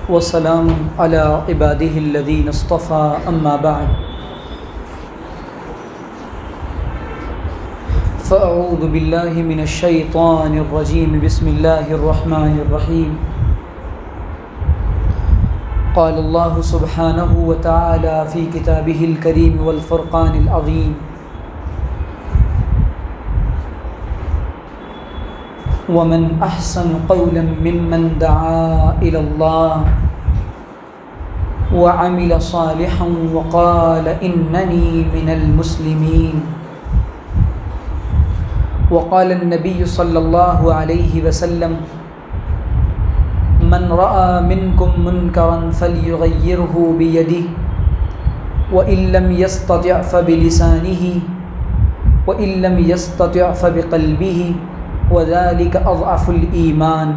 وسلام على عباده الذين اصطفى أما بعد فأعوذ بالله من الشيطان الرجيم بسم الله الرحمن الرحيم قال الله سبحانه وتعالى في كتابه الكريم والفرقان العظيم ومن أحسن قولا ممن دعا إلى الله وعمل صالحا وقال إنني من المسلمين وقال النبي صلى الله عليه وسلم من رأى منكم منكرا فليغيره بيده وإن لم يستطع فبلسانه وإن لم يستطع فبقلبه وذلك أضعف الإيمان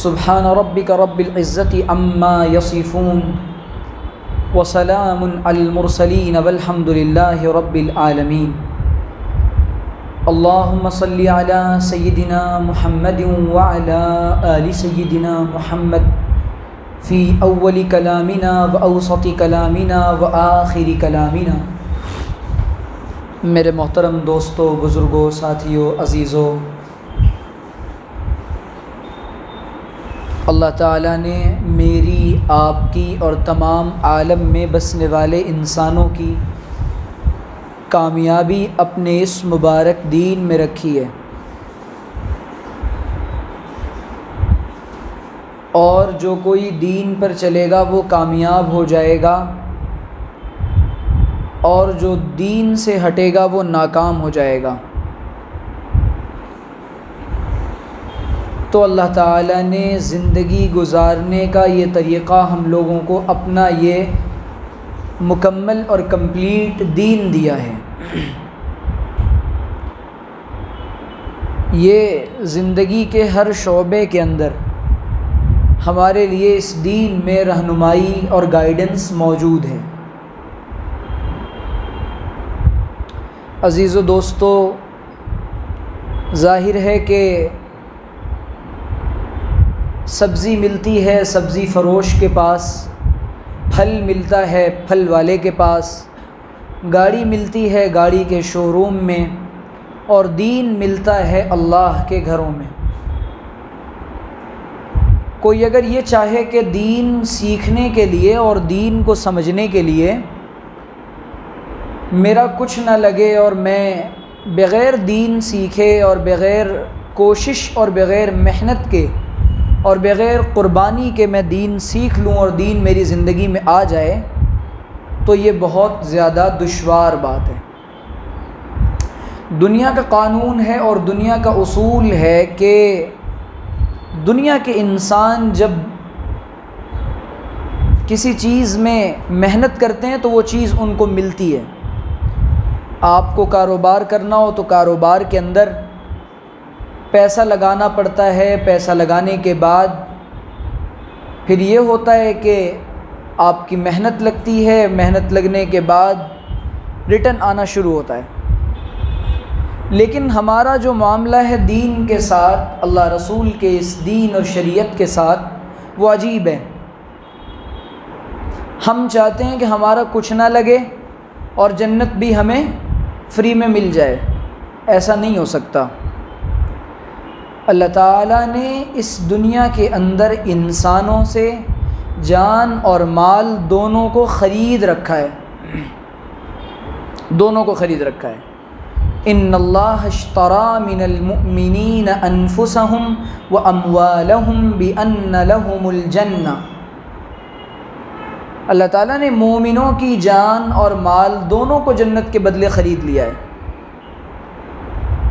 سبحان ربك رب العزة عما يصفون وسلام على المرسلين والحمد لله رب العالمين اللهم صل على سيدنا محمد وعلى آل سيدنا محمد في أول كلامنا وأوسط كلامنا وآخر كلامنا۔ میرے محترم دوستو، بزرگوں، ساتھیوں، عزیزوں، اللہ تعالیٰ نے میری، آپ کی اور تمام عالم میں بسنے والے انسانوں کی کامیابی اپنے اس مبارک دین میں رکھی ہے، اور جو کوئی دین پر چلے گا وہ کامیاب ہو جائے گا، اور جو دین سے ہٹے گا وہ ناکام ہو جائے گا۔ تو اللہ تعالیٰ نے زندگی گزارنے کا یہ طریقہ ہم لوگوں کو اپنا یہ مکمل اور کمپلیٹ دین دیا ہے۔ یہ زندگی کے ہر شعبے کے اندر ہمارے لیے اس دین میں رہنمائی اور گائیڈنس موجود ہے۔ عزیز و دوستو، ظاہر ہے کہ سبزی ملتی ہے سبزی فروش کے پاس، پھل ملتا ہے پھل والے کے پاس، گاڑی ملتی ہے گاڑی کے شو روم میں، اور دین ملتا ہے اللہ کے گھروں میں۔ کوئی اگر یہ چاہے کہ دین سیکھنے کے لیے اور دین کو سمجھنے کے لیے میرا کچھ نہ لگے اور میں بغیر دین سیکھے اور بغیر کوشش اور بغیر محنت کے اور بغیر قربانی کے میں دین سیکھ لوں اور دین میری زندگی میں آ جائے، تو یہ بہت زیادہ دشوار بات ہے۔ دنیا کا قانون ہے اور دنیا کا اصول ہے کہ دنیا کے انسان جب کسی چیز میں محنت کرتے ہیں تو وہ چیز ان کو ملتی ہے۔ آپ کو کاروبار کرنا ہو تو کاروبار کے اندر پیسہ لگانا پڑتا ہے، پیسہ لگانے کے بعد پھر یہ ہوتا ہے کہ آپ کی محنت لگتی ہے، محنت لگنے کے بعد ریٹرن آنا شروع ہوتا ہے۔ لیکن ہمارا جو معاملہ ہے دین کے ساتھ، اللہ رسول کے اس دین اور شریعت کے ساتھ، وہ عجیب ہے۔ ہم چاہتے ہیں کہ ہمارا کچھ نہ لگے اور جنت بھی ہمیں فری میں مل جائے، ایسا نہیں ہو سکتا۔ اللہ تعالیٰ نے اس دنیا کے اندر انسانوں سے جان اور مال دونوں کو خرید رکھا ہے، دونوں کو خرید رکھا ہے۔ ان اللہ اشتری من المؤمنین انفسهم واموالهم بان لهم الجنہ۔ اللہ تعالیٰ نے مومنوں کی جان اور مال دونوں کو جنت کے بدلے خرید لیا ہے۔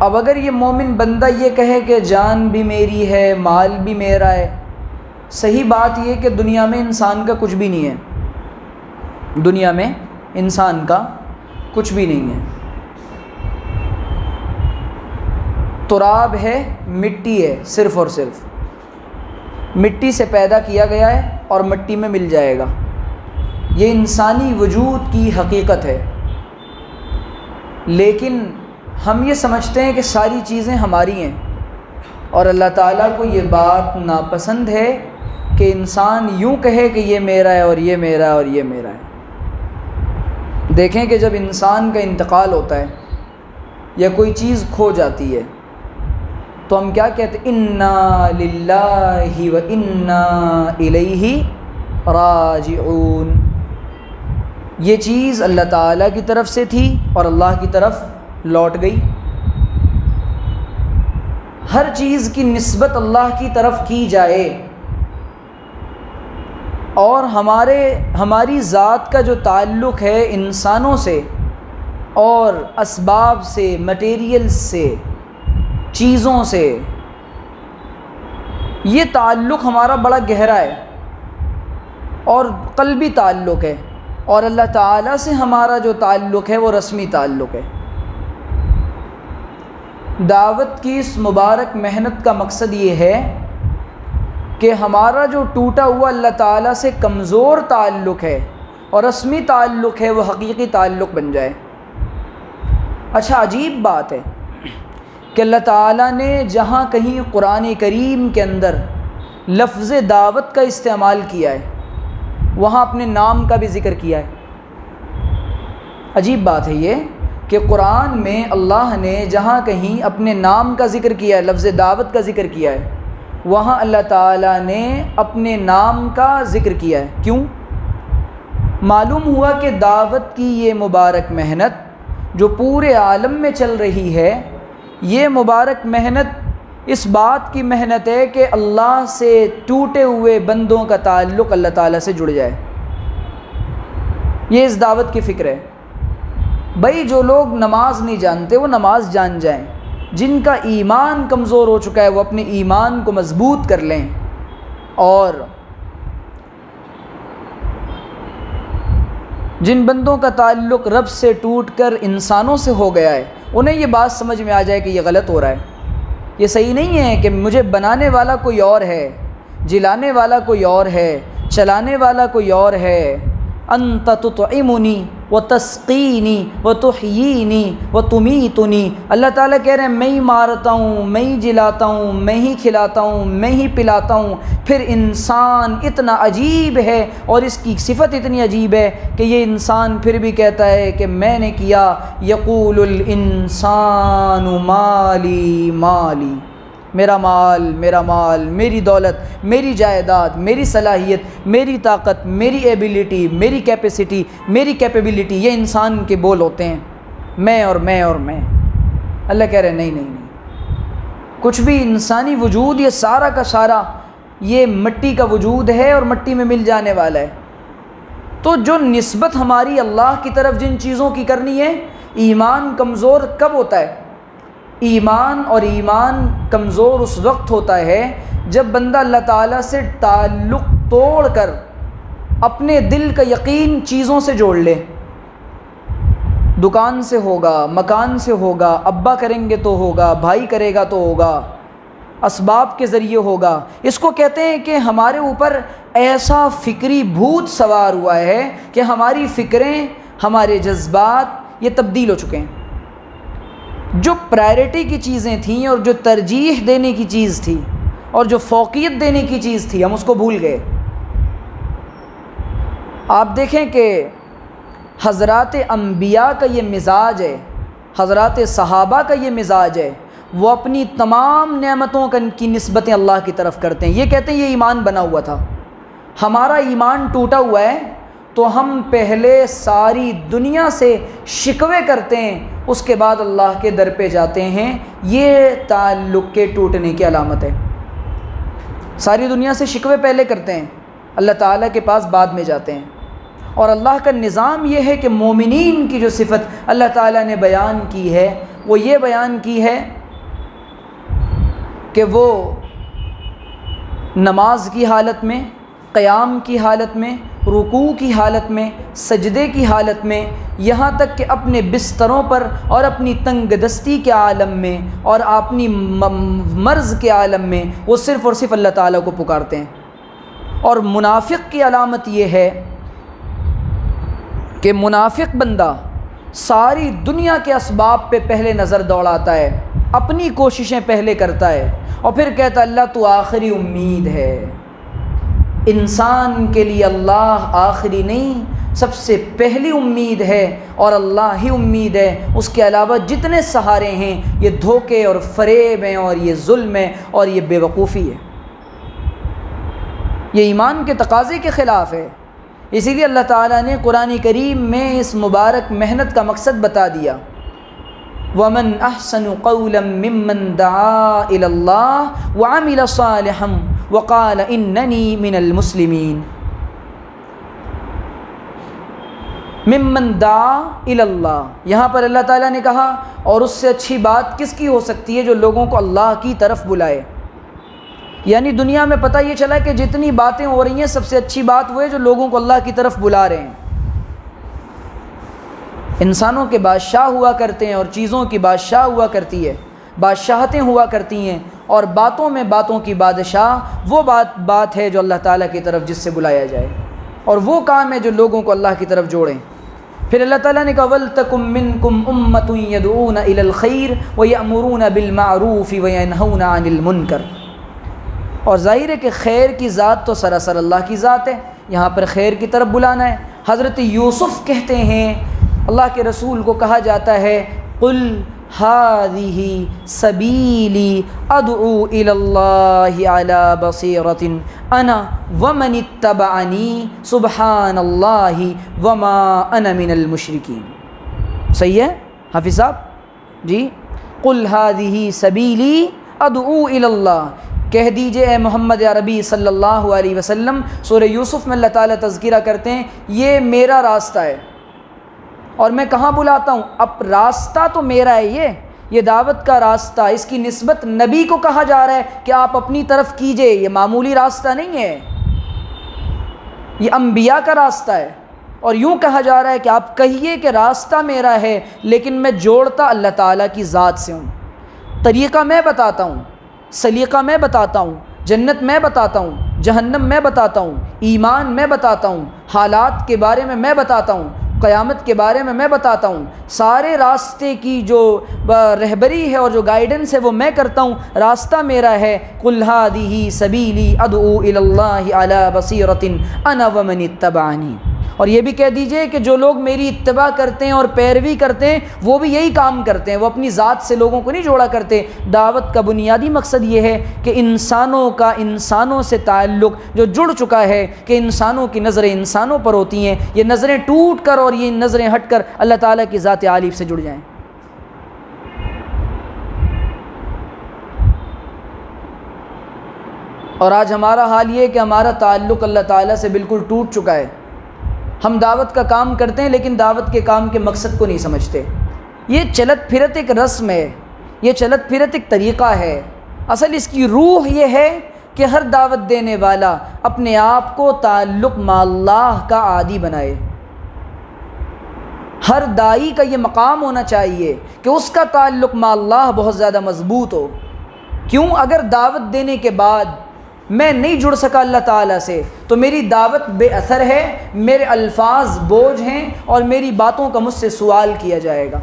اب اگر یہ مومن بندہ یہ کہے کہ جان بھی میری ہے، مال بھی میرا ہے، صحیح بات یہ کہ دنیا میں انسان کا کچھ بھی نہیں ہے، دنیا میں انسان کا کچھ بھی نہیں ہے۔ تراب ہے، مٹی ہے، صرف اور صرف مٹی سے پیدا کیا گیا ہے اور مٹی میں مل جائے گا۔ یہ انسانی وجود کی حقیقت ہے۔ لیکن ہم یہ سمجھتے ہیں کہ ساری چیزیں ہماری ہیں، اور اللہ تعالیٰ کو یہ بات ناپسند ہے کہ انسان یوں کہے کہ یہ میرا ہے اور یہ میرا ہے اور یہ میرا ہے۔ دیکھیں کہ جب انسان کا انتقال ہوتا ہے یا کوئی چیز کھو جاتی ہے تو ہم کیا کہتے ہیں؟ انا للہ و انا الیہ راجعون۔ یہ چیز اللہ تعالیٰ کی طرف سے تھی اور اللہ کی طرف لوٹ گئی۔ ہر چیز کی نسبت اللہ کی طرف کی جائے اور ہماری ذات کا جو تعلق ہے انسانوں سے اور اسباب سے، مٹیریلز سے، چیزوں سے، یہ تعلق ہمارا بڑا گہرا ہے اور قلبی تعلق ہے، اور اللہ تعالیٰ سے ہمارا جو تعلق ہے وہ رسمی تعلق ہے۔ دعوت کی اس مبارک محنت کا مقصد یہ ہے کہ ہمارا جو ٹوٹا ہوا اللہ تعالیٰ سے کمزور تعلق ہے اور رسمی تعلق ہے وہ حقیقی تعلق بن جائے۔ اچھا، عجیب بات ہے کہ اللہ تعالیٰ نے جہاں کہیں قرآن کریم کے اندر لفظ دعوت کا استعمال کیا ہے وہاں اپنے نام کا بھی ذکر کیا ہے۔ عجیب بات ہے یہ کہ قرآن میں اللہ نے جہاں کہیں اپنے نام کا ذکر کیا ہے، لفظ دعوت کا ذکر کیا ہے، وہاں اللہ تعالیٰ نے اپنے نام کا ذکر کیا ہے۔ کیوں؟ معلوم ہوا کہ دعوت کی یہ مبارک محنت جو پورے عالم میں چل رہی ہے، یہ مبارک محنت اس بات کی محنت ہے کہ اللہ سے ٹوٹے ہوئے بندوں کا تعلق اللہ تعالیٰ سے جڑ جائے۔ یہ اس دعوت کی فکر ہے۔ بھائی جو لوگ نماز نہیں جانتے وہ نماز جان جائیں، جن کا ایمان کمزور ہو چکا ہے وہ اپنے ایمان کو مضبوط کر لیں، اور جن بندوں کا تعلق رب سے ٹوٹ کر انسانوں سے ہو گیا ہے انہیں یہ بات سمجھ میں آ جائے کہ یہ غلط ہو رہا ہے، یہ صحیح نہیں ہے کہ مجھے بنانے والا کوئی اور ہے، جلانے والا کوئی اور ہے، چلانے والا کوئی اور ہے۔ انت تطعمنی وتسقینی وتحیینی وتمیتنی، اللہ تعالیٰ کہہ رہے ہیں میں ہی مارتا ہوں، میں ہی جلاتا ہوں، میں ہی کھلاتا ہوں، میں ہی پلاتا ہوں۔ پھر انسان اتنا عجیب ہے اور اس کی صفت اتنی عجیب ہے کہ یہ انسان پھر بھی کہتا ہے کہ میں نے کیا۔ یقول الانسان مالی مالی، میرا مال، میرا مال، میری دولت، میری جائیداد، میری صلاحیت، میری طاقت، میری ایبیلٹی، میری کیپیسٹی، میری کیپیبلٹی، یہ انسان کے بول ہوتے ہیں، میں اور میں اور میں۔ اللہ کہہ رہے نہیں نہیں نہیں، کچھ بھی انسانی وجود یہ سارا کا سارا یہ مٹی کا وجود ہے اور مٹی میں مل جانے والا ہے۔ تو جو نسبت ہماری اللہ کی طرف جن چیزوں کی کرنی ہے، ایمان کمزور کب ہوتا ہے؟ ایمان کمزور اس وقت ہوتا ہے جب بندہ اللہ تعالیٰ سے تعلق توڑ کر اپنے دل کا یقین چیزوں سے جوڑ لے۔ دکان سے ہوگا، مکان سے ہوگا، ابا کریں گے تو ہوگا، بھائی کرے گا تو ہوگا، اسباب کے ذریعے ہوگا۔ اس کو کہتے ہیں کہ ہمارے اوپر ایسا فکری بھوت سوار ہوا ہے کہ ہماری فکریں، ہمارے جذبات یہ تبدیل ہو چکے ہیں۔ جو پرائرٹی کی چیزیں تھیں اور جو ترجیح دینے کی چیز تھی اور جو فوقیت دینے کی چیز تھی ہم اس کو بھول گئے۔ آپ دیکھیں کہ حضرات انبیاء کا یہ مزاج ہے، حضرات صحابہ کا یہ مزاج ہے، وہ اپنی تمام نعمتوں کی نسبتیں اللہ کی طرف کرتے ہیں۔ یہ کہتے ہیں یہ ایمان بنا ہوا تھا، ہمارا ایمان ٹوٹا ہوا ہے تو ہم پہلے ساری دنیا سے شکوے کرتے ہیں، اس کے بعد اللہ کے در پہ جاتے ہیں۔ یہ تعلق کے ٹوٹنے کی علامت ہے۔ ساری دنیا سے شکوے پہلے کرتے ہیں، اللہ تعالیٰ کے پاس بعد میں جاتے ہیں۔ اور اللہ کا نظام یہ ہے کہ مومنین کی جو صفت اللہ تعالیٰ نے بیان کی ہے وہ یہ بیان کی ہے کہ وہ نماز کی حالت میں، قیام کی حالت میں، رکوع کی حالت میں، سجدے کی حالت میں، یہاں تک کہ اپنے بستروں پر اور اپنی تنگ دستی کے عالم میں اور اپنی مرض کے عالم میں وہ صرف اور صرف اللہ تعالیٰ کو پکارتے ہیں۔ اور منافق کی علامت یہ ہے کہ منافق بندہ ساری دنیا کے اسباب پہ پہلے نظر دوڑاتا ہے، اپنی کوششیں پہلے کرتا ہے اور پھر کہتا ہے اللہ تو آخری امید ہے، انسان کے لیے اللہ آخری نہیں، سب سے پہلی امید ہے اور اللہ ہی امید ہے، اس کے علاوہ جتنے سہارے ہیں یہ دھوکے اور فریب ہیں اور یہ ظلم ہے اور یہ بے وقوفی ہے، یہ ایمان کے تقاضے کے خلاف ہے۔ اسی لیے اللہ تعالیٰ نے قرآن کریم میں اس مبارک محنت کا مقصد بتا دیا، وَمَنْ أَحْسَنُ قَوْلًا مِّمَّنْ دَعَا إِلَى اللَّهِ وَعَمِلَ صَالِحًا وَقَالَ إِنَّنِي مِنَ الْمُسْلِمِينَ۔ ممن دعا الی اللہ، یہاں پر اللہ تعالیٰ نے کہا اور اس سے اچھی بات کس کی ہو سکتی ہے جو لوگوں کو اللہ کی طرف بلائے۔ یعنی دنیا میں پتہ یہ چلا کہ جتنی باتیں ہو رہی ہیں سب سے اچھی بات وہ ہے جو لوگوں کو اللہ کی طرف بلا رہے ہیں۔ انسانوں کے بادشاہ ہوا کرتے ہیں اور چیزوں کی بادشاہ ہوا کرتی ہے، بادشاہتیں ہوا کرتی ہیں، اور باتوں میں باتوں کی بادشاہ وہ بات ہے جو اللہ تعالیٰ کی طرف جس سے بلایا جائے، اور وہ کام ہے جو لوگوں کو اللہ کی طرف جوڑیں۔ پھر اللہ تعالیٰ نے کہا وَلْتَكُن مِّنكُمْ أُمَّةٌ يَدْعُونَ إِلَى الْخَيْرِ وَيَأْمُرُونَ بِالْمَعْرُوفِ وَيَنْهَوْنَ عَنِ الْمُنكَرِ۔ اور ظاہر ہے کہ خیر کی ذات تو سراسر اللہ کی ذات ہے، یہاں پر خیر کی طرف بلانا ہے۔ حضرت یوسف کہتے ہیں، اللہ کے رسول کو کہا جاتا ہے قُلْ هَذِهِ سَبِيلِي أَدْعُو إِلَى اللَّهِ عَلَى بَصِيرَةٍ أَنَا وَمَنِ اتَّبَعَنِي سُبْحَانَ اللَّهِ وَمَا أَنَا مِنَ الْمُشْرِكِينَ۔ صحیح ہے حافظ صاحب جی؟ قُلْ هَذِهِ سَبِيلِي أَدْعُو إِلَى اللَّهِ، کہہ دیجئے اے محمد عربی صلی اللہ علیہ وسلم، سورہ یوسف میں اللہ تعالیٰ تذکرہ کرتے ہیں یہ میرا راستہ ہے اور میں کہاں بلاتا ہوں؟ اب راستہ تو میرا ہے، یہ دعوت کا راستہ، اس کی نسبت نبی کو کہا جا رہا ہے کہ آپ اپنی طرف کیجئے، یہ معمولی راستہ نہیں ہے، یہ انبیاء کا راستہ ہے، اور یوں کہا جا رہا ہے کہ آپ کہیے کہ راستہ میرا ہے لیکن میں جوڑتا اللہ تعالیٰ کی ذات سے ہوں، طریقہ میں بتاتا ہوں، سلیقہ میں بتاتا ہوں، جنت میں بتاتا ہوں، جہنم میں بتاتا ہوں، ایمان میں بتاتا ہوں، حالات کے بارے میں بتاتا ہوں، قیامت کے بارے میں بتاتا ہوں، سارے راستے کی جو رہبری ہے اور جو گائیڈنس ہے وہ میں کرتا ہوں، راستہ میرا ہے۔ قُلْ هَذِهِ سَبِيلِي أَدْعُو إِلَى اللَّهِ عَلَى بَصِيرَةٍ أَنَا وَمَنِ اتَّبَعَنِي۔ اور یہ بھی کہہ دیجئے کہ جو لوگ میری اتباع کرتے ہیں اور پیروی کرتے ہیں وہ بھی یہی کام کرتے ہیں، وہ اپنی ذات سے لوگوں کو نہیں جوڑا کرتے۔ دعوت کا بنیادی مقصد یہ ہے کہ انسانوں کا انسانوں سے تعلق جو جڑ چکا ہے، کہ انسانوں کی نظریں انسانوں پر ہوتی ہیں، یہ نظریں ٹوٹ کر اور یہ نظریں ہٹ کر اللہ تعالیٰ کی ذات عالی سے جڑ جائیں۔ اور آج ہمارا حال یہ ہے کہ ہمارا تعلق اللہ تعالیٰ سے بالکل ٹوٹ چکا ہے۔ ہم دعوت کا کام کرتے ہیں لیکن دعوت کے کام کے مقصد کو نہیں سمجھتے۔ یہ چلت پھرت ایک رسم ہے، یہ چلت پھرت ایک طریقہ ہے، اصل اس کی روح یہ ہے کہ ہر دعوت دینے والا اپنے آپ کو تعلق مع اللہ کا عادی بنائے۔ ہر داعی کا یہ مقام ہونا چاہیے کہ اس کا تعلق مع اللہ بہت زیادہ مضبوط ہو۔ کیوں؟ اگر دعوت دینے کے بعد میں نہیں جڑ سکا اللہ تعالیٰ سے تو میری دعوت بے اثر ہے، میرے الفاظ بوجھ ہیں اور میری باتوں کا مجھ سے سوال کیا جائے گا۔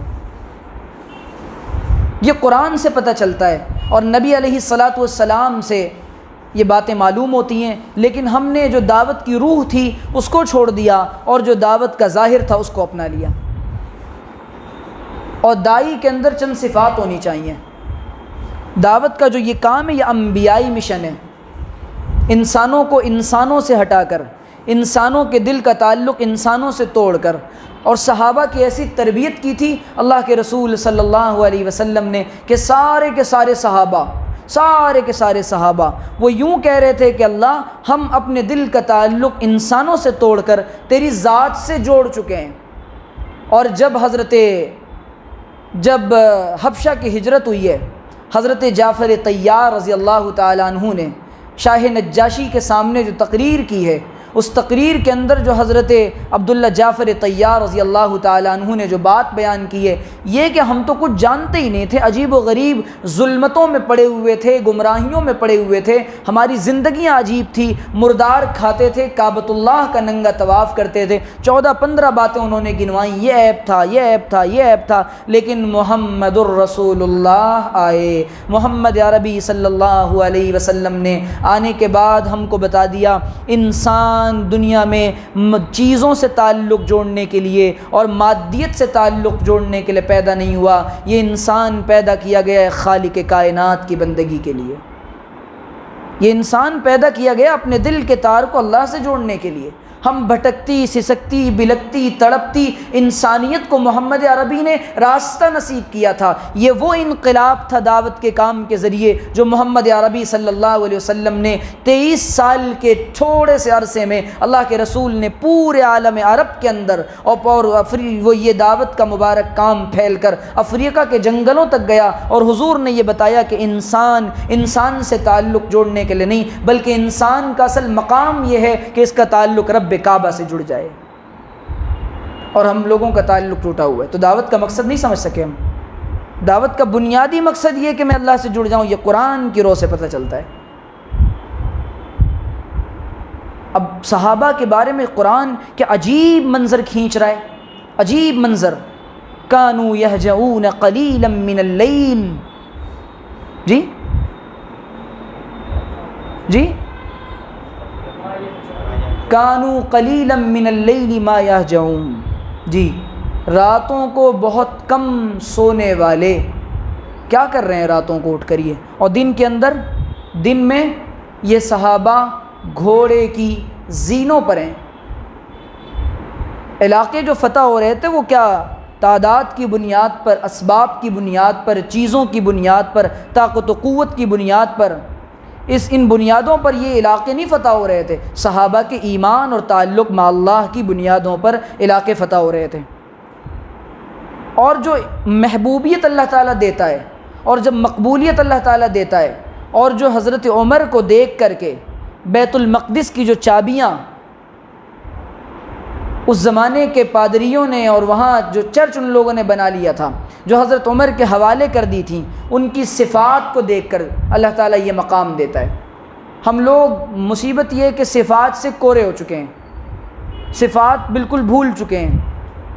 یہ قرآن سے پتہ چلتا ہے اور نبی علیہ الصلاۃ والسلام سے یہ باتیں معلوم ہوتی ہیں، لیکن ہم نے جو دعوت کی روح تھی اس کو چھوڑ دیا اور جو دعوت کا ظاہر تھا اس کو اپنا لیا۔ اور داعی کے اندر چند صفات ہونی چاہیے۔ دعوت کا جو یہ کام ہے یہ انبیائی مشن ہے، انسانوں کو انسانوں سے ہٹا کر، انسانوں کے دل کا تعلق انسانوں سے توڑ کر، اور صحابہ کی ایسی تربیت کی تھی اللہ کے رسول صلی اللہ علیہ وسلم نے کہ سارے کے سارے صحابہ وہ یوں کہہ رہے تھے کہ اللہ ہم اپنے دل کا تعلق انسانوں سے توڑ کر تیری ذات سے جوڑ چکے ہیں۔ اور جب حبشہ کی ہجرت ہوئی ہے، حضرت جعفر طیار رضی اللہ تعالیٰ عنہ نے شاہ نجاشی کے سامنے جو تقریر کی ہے اس تقریر کے اندر جو حضرت عبداللہ جعفر طیار رضی اللہ تعالیٰ عنہ نے جو بات بیان کی ہے یہ کہ ہم تو کچھ جانتے ہی نہیں تھے، عجیب و غریب ظلمتوں میں پڑے ہوئے تھے، گمراہیوں میں پڑے ہوئے تھے، ہماری زندگیاں عجیب تھی، مردار کھاتے تھے، کعبۃ اللہ کا ننگا طواف کرتے تھے، 14-15 باتیں انہوں نے گنوائیں، یہ عیب تھا، یہ عیب تھا، یہ عیب تھا، لیکن محمد الرسول اللہ آئے، محمد عربی صلی اللہ علیہ وسلم نے آنے کے بعد ہم کو بتا دیا انسان دنیا میں چیزوں سے تعلق جوڑنے کے لیے اور مادیت سے تعلق جوڑنے کے لیے پیدا نہیں ہوا، یہ انسان پیدا کیا گیا ہے خالق کائنات کی بندگی کے لیے، یہ انسان پیدا کیا گیا اپنے دل کے تار کو اللہ سے جوڑنے کے لیے۔ ہم بھٹکتی، سسکتی، بلکتی، تڑپتی انسانیت کو محمد عربی نے راستہ نصیب کیا تھا۔ یہ وہ انقلاب تھا دعوت کے کام کے ذریعے جو محمد عربی صلی اللہ علیہ وسلم نے 23 سال کے تھوڑے سے عرصے میں اللہ کے رسول نے پورے عالم عرب کے اندر اور وہ یہ دعوت کا مبارک کام پھیل کر افریقہ کے جنگلوں تک گیا، اور حضور نے یہ بتایا کہ انسان سے تعلق جوڑنے کے لیے نہیں، بلکہ انسان کا اصل مقام یہ ہے کہ اس کا تعلق رب کعبہ سے جڑ جائے، اور ہم لوگوں کا تعلق ٹوٹا ہوا ہے۔ تو دعوت کا مقصد نہیں سمجھ سکے ہم، دعوت کا بنیادی مقصد یہ کہ میں اللہ سے جڑ جاؤں، یہ قرآن کی رو سے پتہ چلتا ہے۔ اب صحابہ کے بارے میں قرآن کے عجیب منظر کھینچ رہا ہے، عجیب منظر، کانوا یہجعون قلیلا من اللیل، جی کانوا قلیلا من اللیل ما یہجعون، جی راتوں کو بہت کم سونے والے، کیا کر رہے ہیں راتوں کو اٹھ کر یہ، اور دن میں یہ صحابہ گھوڑے کی زینوں پر ہیں۔ علاقے جو فتح ہو رہے تھے وہ کیا تعداد کی بنیاد پر، اسباب کی بنیاد پر، چیزوں کی بنیاد پر، طاقت و قوت کی بنیاد پر، ان بنیادوں پر یہ علاقے نہیں فتح ہو رہے تھے، صحابہ کے ایمان اور تعلق مع اللہ کی بنیادوں پر علاقے فتح ہو رہے تھے۔ اور جو محبوبیت اللہ تعالیٰ دیتا ہے اور جب مقبولیت اللہ تعالیٰ دیتا ہے، اور جو حضرت عمر کو دیکھ کر کے بیت المقدس کی جو چابیاں اس زمانے کے پادریوں نے اور وہاں جو چرچ ان لوگوں نے بنا لیا تھا، جو حضرت عمر کے حوالے کر دی تھیں، ان کی صفات کو دیکھ کر اللہ تعالیٰ یہ مقام دیتا ہے۔ ہم لوگ مصیبت یہ ہے کہ صفات سے کورے ہو چکے ہیں، صفات بالکل بھول چکے ہیں،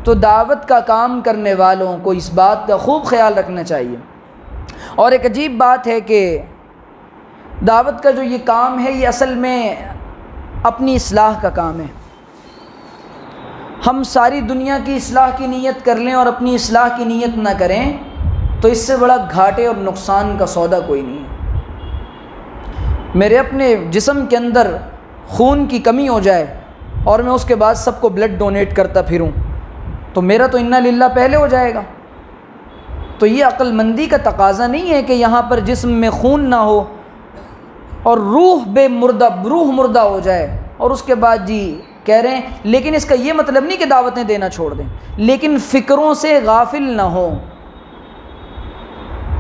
تو دعوت کا کام کرنے والوں کو اس بات کا خوب خیال رکھنا چاہیے۔ اور ایک عجیب بات ہے کہ دعوت کا جو یہ کام ہے یہ اصل میں اپنی اصلاح کا کام ہے۔ ہم ساری دنیا کی اصلاح کی نیت کر لیں اور اپنی اصلاح کی نیت نہ کریں تو اس سے بڑا گھاٹے اور نقصان کا سودا کوئی نہیں ہے۔ میرے اپنے جسم کے اندر خون کی کمی ہو جائے اور میں اس کے بعد سب کو بلڈ ڈونیٹ کرتا پھروں تو میرا تو انا للہ پہلے ہو جائے گا۔ تو یہ عقل مندی کا تقاضا نہیں ہے کہ یہاں پر جسم میں خون نہ ہو اور روح مردہ ہو جائے اور اس کے بعد جی کہہ رہے ہیں، لیکن اس کا یہ مطلب نہیں کہ دعوتیں دینا چھوڑ دیں، لیکن فکروں سے غافل نہ ہوں،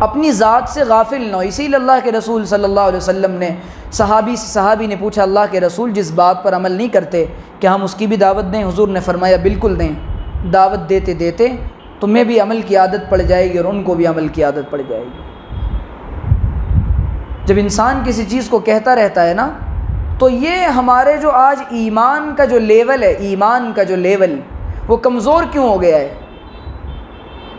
اپنی ذات سے غافل نہ ہو۔ اسی لیے اللہ کے رسول صلی اللہ علیہ وسلم نے صحابی نے پوچھا، اللہ کے رسول جس بات پر عمل نہیں کرتے کہ ہم اس کی بھی دعوت دیں؟ حضور نے فرمایا بالکل دیں، دعوت دیتے دیتے تمہیں بھی عمل کی عادت پڑ جائے گی اور ان کو بھی عمل کی عادت پڑ جائے گی۔ جب انسان کسی چیز کو کہتا رہتا ہے نا، تو یہ ہمارے جو آج ایمان کا جو لیول وہ کمزور کیوں ہو گیا ہے؟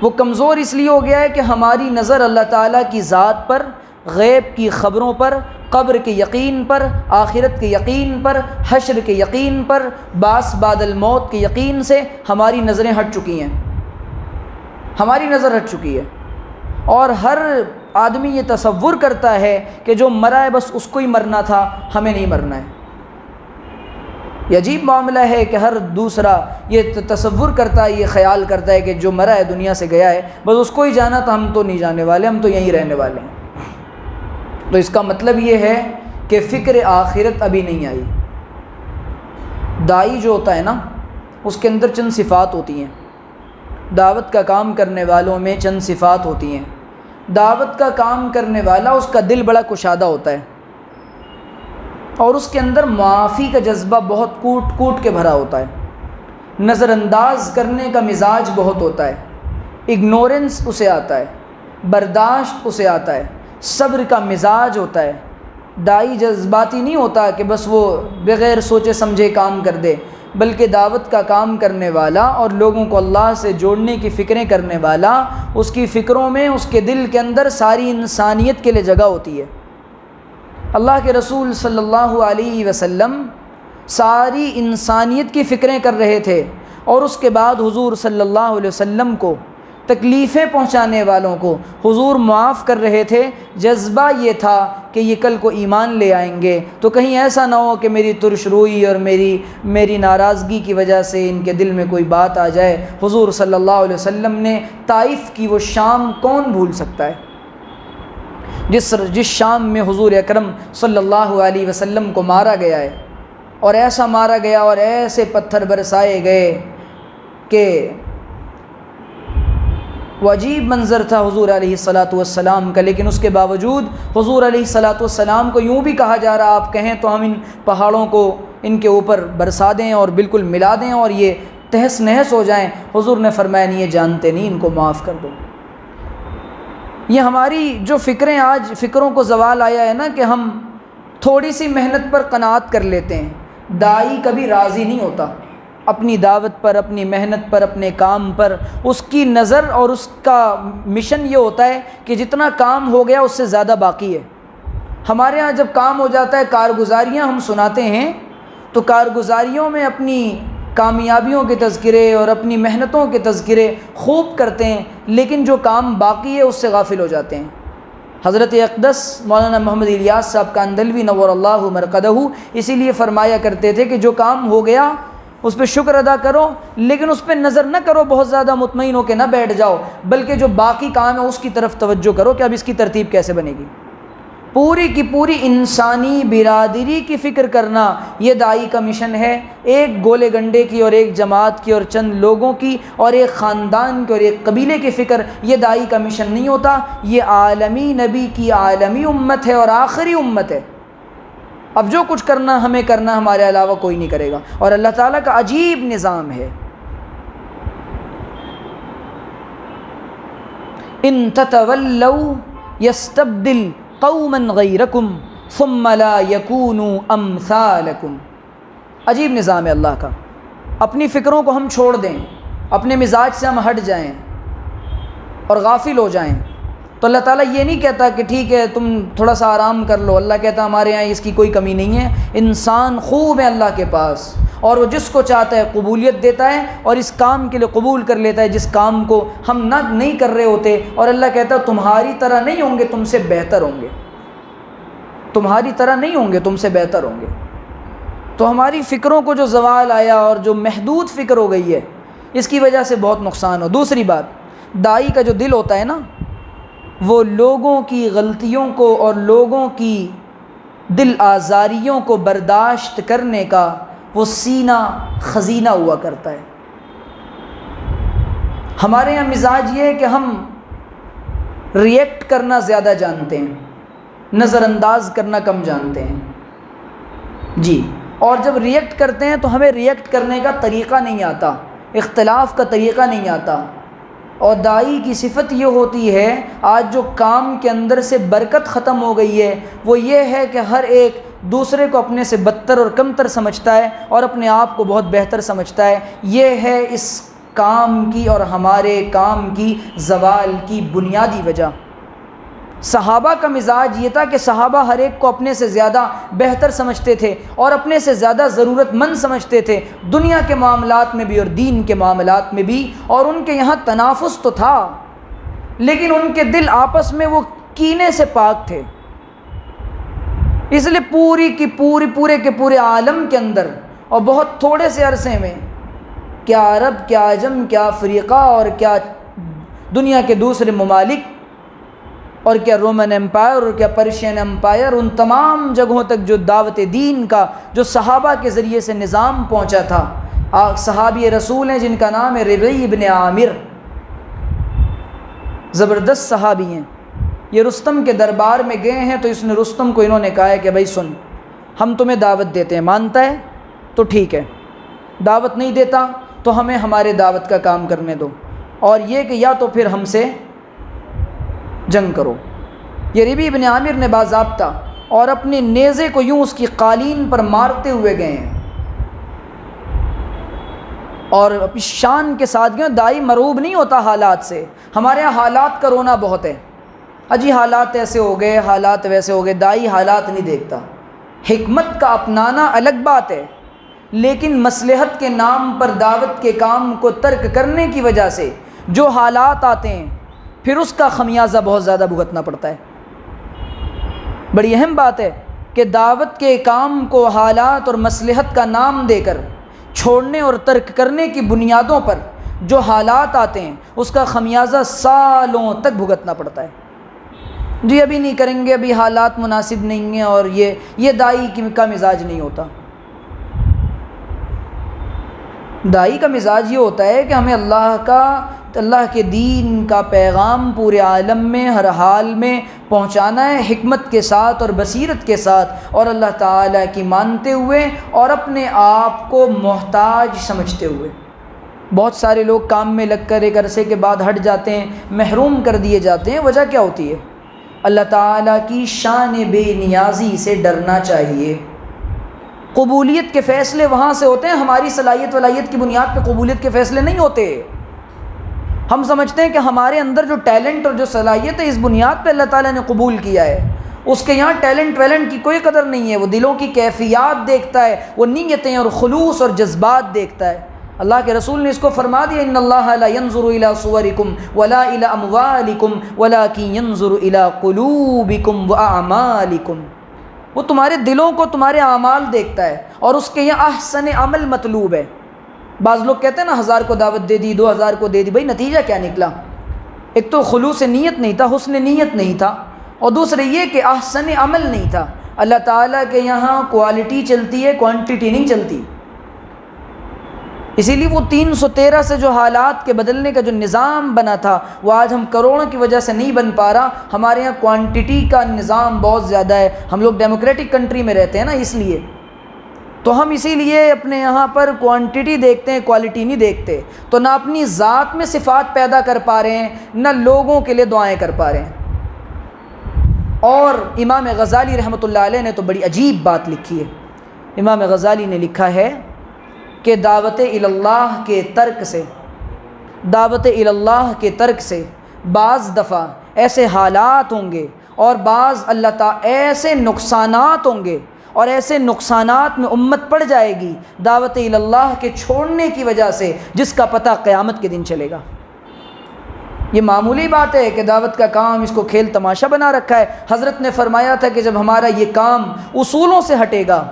وہ کمزور اس لیے ہو گیا ہے کہ ہماری نظر اللہ تعالیٰ کی ذات پر، غیب کی خبروں پر، قبر کے یقین پر، آخرت کے یقین پر، حشر کے یقین پر، بعث بعد الموت کے یقین سے ہماری نظریں ہٹ چکی ہیں، ہماری نظر ہٹ چکی ہے۔ اور ہر آدمی یہ تصور کرتا ہے کہ جو مرا ہے بس اس کو ہی مرنا تھا، ہمیں نہیں مرنا ہے۔ یہ عجیب معاملہ ہے کہ ہر دوسرا یہ تصور کرتا ہے، یہ خیال کرتا ہے کہ جو مرا ہے دنیا سے گیا ہے بس اس کو ہی جانا تھا، ہم تو نہیں جانے والے، ہم تو یہیں رہنے والے ہیں۔ تو اس کا مطلب یہ ہے کہ فکر آخرت ابھی نہیں آئی۔ داعی جو ہوتا ہے نا، اس کے اندر چند صفات ہوتی ہیں، دعوت کا کام کرنے والوں میں چند صفات ہوتی ہیں۔ دعوت کا کام کرنے والا اس کا دل بڑا کشادہ ہوتا ہے، اور اس کے اندر معافی کا جذبہ بہت کوٹ کوٹ کے بھرا ہوتا ہے، نظر انداز کرنے کا مزاج بہت ہوتا ہے، اگنورنس اسے آتا ہے، برداشت اسے آتا ہے، صبر کا مزاج ہوتا ہے۔ داعی جذباتی نہیں ہوتا کہ بس وہ بغیر سوچے سمجھے کام کر دے، بلکہ دعوت کا کام کرنے والا اور لوگوں کو اللہ سے جوڑنے کی فکریں کرنے والا، اس کی فکروں میں، اس کے دل کے اندر ساری انسانیت کے لیے جگہ ہوتی ہے۔ اللہ کے رسول صلی اللہ علیہ وسلم ساری انسانیت کی فکریں کر رہے تھے، اور اس کے بعد حضور صلی اللہ علیہ وسلم کو، تکلیفیں پہنچانے والوں کو حضور معاف کر رہے تھے۔ جذبہ یہ تھا کہ یہ کل کو ایمان لے آئیں گے تو کہیں ایسا نہ ہو کہ میری ترش روئی اور میری ناراضگی کی وجہ سے ان کے دل میں کوئی بات آ جائے۔ حضور صلی اللہ علیہ وسلم نے طائف کی وہ شام کون بھول سکتا ہے، جس شام میں حضور اکرم صلی اللہ علیہ وسلم کو مارا گیا ہے، اور ایسا مارا گیا اور ایسے پتھر برسائے گئے کہ وہ عجیب منظر تھا حضور علیہ الصلاۃ کا۔ لیکن اس کے باوجود حضور علیہ الصلاۃ کو یوں بھی کہا جا رہا، آپ کہیں تو ہم ان پہاڑوں کو ان کے اوپر برسا دیں اور بالکل ملا دیں اور یہ تہس نہس ہو جائیں۔ حضور نے فرمایا نہیں، یہ جانتے نہیں، ان کو معاف کر دو۔ یہ ہماری جو فکریں، آج فکروں کو زوال آیا ہے نا کہ ہم تھوڑی سی محنت پر قناعت کر لیتے ہیں۔ داعی کبھی راضی نہیں ہوتا اپنی دعوت پر، اپنی محنت پر، اپنے کام پر۔ اس کی نظر اور اس کا مشن یہ ہوتا ہے کہ جتنا کام ہو گیا اس سے زیادہ باقی ہے۔ ہمارے ہاں جب کام ہو جاتا ہے، کارگزاریاں ہم سناتے ہیں، تو کارگزاریوں میں اپنی کامیابیوں کے تذکرے اور اپنی محنتوں کے تذکرے خوب کرتے ہیں، لیکن جو کام باقی ہے اس سے غافل ہو جاتے ہیں۔ حضرت اقدس مولانا محمد الیاس صاحب کاندلوی نور اللہ مرقدہ اسی لیے فرمایا کرتے تھے کہ جو کام ہو گیا اس پہ شکر ادا کرو، لیکن اس پہ نظر نہ کرو بہت زیادہ مطمئن ہو کے نہ بیٹھ جاؤ، بلکہ جو باقی کام ہے اس کی طرف توجہ کرو کہ اب اس کی ترتیب کیسے بنے گی۔ پوری کی پوری انسانی برادری کی فکر کرنا یہ داعی کا مشن ہے۔ ایک گولے گنڈے کی اور ایک جماعت کی اور چند لوگوں کی اور ایک خاندان کی اور ایک قبیلے کی فکر یہ داعی کا مشن نہیں ہوتا۔ یہ عالمی نبی کی عالمی امت ہے اور آخری امت ہے۔ اب جو کچھ کرنا ہمیں کرنا، ہمارے علاوہ کوئی نہیں کرے گا، اور اللہ تعالیٰ کا عجیب نظام ہے۔ ان تتولوا یستبدل قوما غیرکم ثم لا یکونوا امثالکم۔ عجیب نظام ہے اللہ کا۔ اپنی فکروں کو ہم چھوڑ دیں، اپنے مزاج سے ہم ہٹ جائیں اور غافل ہو جائیں، تو اللہ تعالیٰ یہ نہیں کہتا کہ ٹھیک ہے تم تھوڑا سا آرام کر لو۔ اللہ کہتا ہمارے یہاں اس کی کوئی کمی نہیں ہے، انسان خوب ہے اللہ کے پاس، اور وہ جس کو چاہتا ہے قبولیت دیتا ہے اور اس کام کے لیے قبول کر لیتا ہے جس کام کو ہم نہیں کر رہے ہوتے، اور اللہ کہتا ہے تمہاری طرح نہیں ہوں گے، تم سے بہتر ہوں گے، تمہاری طرح نہیں ہوں گے، تم سے بہتر ہوں گے۔ تو ہماری فکروں کو جو زوال آیا اور جو محدود فکر ہو گئی ہے، اس کی وجہ سے بہت نقصان ہو۔ دوسری بات، داعی کا جو دل ہوتا ہے نا، وہ لوگوں کی غلطیوں کو اور لوگوں کی دل آزاریوں کو برداشت کرنے کا وہ سینہ خزینہ ہوا کرتا ہے۔ ہمارے یہاں مزاج یہ ہے کہ ہم ریئیکٹ کرنا زیادہ جانتے ہیں، نظر انداز کرنا کم جانتے ہیں جی، اور جب ریئیکٹ کرتے ہیں تو ہمیں ریئیکٹ کرنے کا طریقہ نہیں آتا، اختلاف کا طریقہ نہیں آتا۔ اور داعی کی صفت یہ ہوتی ہے، آج جو کام کے اندر سے برکت ختم ہو گئی ہے وہ یہ ہے کہ ہر ایک دوسرے کو اپنے سے بدتر اور کمتر سمجھتا ہے اور اپنے آپ کو بہت بہتر سمجھتا ہے۔ یہ ہے اس کام کی اور ہمارے کام کی زوال کی بنیادی وجہ۔ صحابہ کا مزاج یہ تھا کہ صحابہ ہر ایک کو اپنے سے زیادہ بہتر سمجھتے تھے اور اپنے سے زیادہ ضرورت مند سمجھتے تھے، دنیا کے معاملات میں بھی اور دین کے معاملات میں بھی، اور ان کے یہاں تنافس تو تھا لیکن ان کے دل آپس میں وہ کینے سے پاک تھے۔ اس لیے پورے کے پورے عالم کے اندر اور بہت تھوڑے سے عرصے میں کیا عرب، کیا عجم، کیا افریقہ اور کیا دنیا کے دوسرے ممالک اور کیا رومن امپائر اور کیا پرشین امپائر، ان تمام جگہوں تک جو دعوت دین کا جو صحابہ کے ذریعے سے نظام پہنچا تھا۔ صحابی رسول ہیں جن کا نام ہے ربیع بن عامر، زبردست صحابی ہیں۔ یہ رستم کے دربار میں گئے ہیں تو اس نے رستم کو انہوں نے کہا ہے کہ بھائی سن، ہم تمہیں دعوت دیتے ہیں، مانتا ہے تو ٹھیک ہے، دعوت نہیں دیتا تو ہمیں ہمارے دعوت کا کام کرنے دو، اور یہ کہ یا تو پھر ہم سے جنگ کرو۔ یہ ربیع بن عامر نے باضابطہ اور اپنے نیزے کو یوں اس کی قالین پر مارتے ہوئے گئے ہیں، اور اپنی شان کے ساتھ گئے۔ دائی مرعوب نہیں ہوتا حالات سے، ہمارے یہاں حالات کا رونا بہت ہے، اجی حالات ایسے ہو گئے، حالات ویسے ہو گئے۔ دائی حالات نہیں دیکھتا، حکمت کا اپنانا الگ بات ہے، لیکن مصلحت کے نام پر دعوت کے کام کو ترک کرنے کی وجہ سے جو حالات آتے ہیں پھر اس کا خمیازہ بہت زیادہ بھگتنا پڑتا ہے۔ بڑی اہم بات ہے کہ دعوت کے کام کو حالات اور مصلحت کا نام دے کر چھوڑنے اور ترک کرنے کی بنیادوں پر جو حالات آتے ہیں اس کا خمیازہ سالوں تک بھگتنا پڑتا ہے۔ جی ابھی نہیں کریں گے، ابھی حالات مناسب نہیں ہیں، اور یہ دائی کا مزاج نہیں ہوتا۔ دائی کا مزاج یہ ہوتا ہے کہ ہمیں اللہ کے دین کا پیغام پورے عالم میں ہر حال میں پہنچانا ہے، حکمت کے ساتھ اور بصیرت کے ساتھ، اور اللہ تعالیٰ کی مانتے ہوئے اور اپنے آپ کو محتاج سمجھتے ہوئے۔ بہت سارے لوگ کام میں لگ کر ایک عرصے کے بعد ہٹ جاتے ہیں، محروم کر دیے جاتے ہیں۔ وجہ کیا ہوتی ہے؟ اللہ تعالیٰ کی شان بے نیازی سے ڈرنا چاہیے۔ قبولیت کے فیصلے وہاں سے ہوتے ہیں، ہماری صلاحیت ولایت کی بنیاد پہ قبولیت کے فیصلے نہیں ہوتے۔ ہم سمجھتے ہیں کہ ہمارے اندر جو ٹیلنٹ اور جو صلاحیت ہے اس بنیاد پہ اللہ تعالیٰ نے قبول کیا ہے۔ اس کے یہاں ٹیلنٹ ویلنٹ کی کوئی قدر نہیں ہے، وہ دلوں کی کیفیات دیکھتا ہے، وہ نیتیں اور خلوص اور جذبات دیکھتا ہے۔ اللہ کے رسول نے اس کو فرما دیا، ان اللہ لا ينظر الى صورکم ولا الى اموالکم ولکن ينظر الى قلوبکم واعمالکم۔ وہ تمہارے دلوں کو، تمہارے اعمال دیکھتا ہے، اور اس کے یہاں احسن عمل مطلوب ہے۔ بعض لوگ کہتے ہیں نا 1000 کو دعوت دے دی، 2000 کو دے دی، بھائی نتیجہ کیا نکلا؟ ایک تو خلوص نیت نہیں تھا، حسن نیت نہیں تھا، اور دوسرے یہ کہ احسن عمل نہیں تھا۔ اللہ تعالیٰ کے یہاں کوالٹی چلتی ہے، کوانٹٹی نہیں چلتی۔ اسی لیے وہ 313 سے جو حالات کے بدلنے کا جو نظام بنا تھا وہ آج ہم کروڑوں کی وجہ سے نہیں بن پا رہا۔ ہمارے یہاں کوانٹٹی کا نظام بہت زیادہ ہے، ہم لوگ ڈیموکریٹک کنٹری میں رہتے ہیں نا، اس لیے تو ہم اسی لیے اپنے یہاں پر کوانٹٹی دیکھتے ہیں، کوالٹی نہیں دیکھتے، تو نہ اپنی ذات میں صفات پیدا کر پا رہے ہیں، نہ لوگوں کے لیے دعائیں کر پا رہے ہیں۔ اور امام غزالی رحمۃ اللہ علیہ نے تو بڑی عجیب بات لکھی ہے۔ امام غزالی نے لکھا ہے کہ دعوت اللہ کے ترک سے بعض دفعہ ایسے حالات ہوں گے اور بعض اللہ تعالیٰ ایسے نقصانات ہوں گے، اور ایسے نقصانات میں امت پڑ جائے گی دعوت اللہ کے چھوڑنے کی وجہ سے، جس کا پتہ قیامت کے دن چلے گا۔ یہ معمولی بات ہے کہ دعوت کا کام اس کو کھیل تماشا بنا رکھا ہے۔ حضرت نے فرمایا تھا کہ جب ہمارا یہ کام اصولوں سے ہٹے گا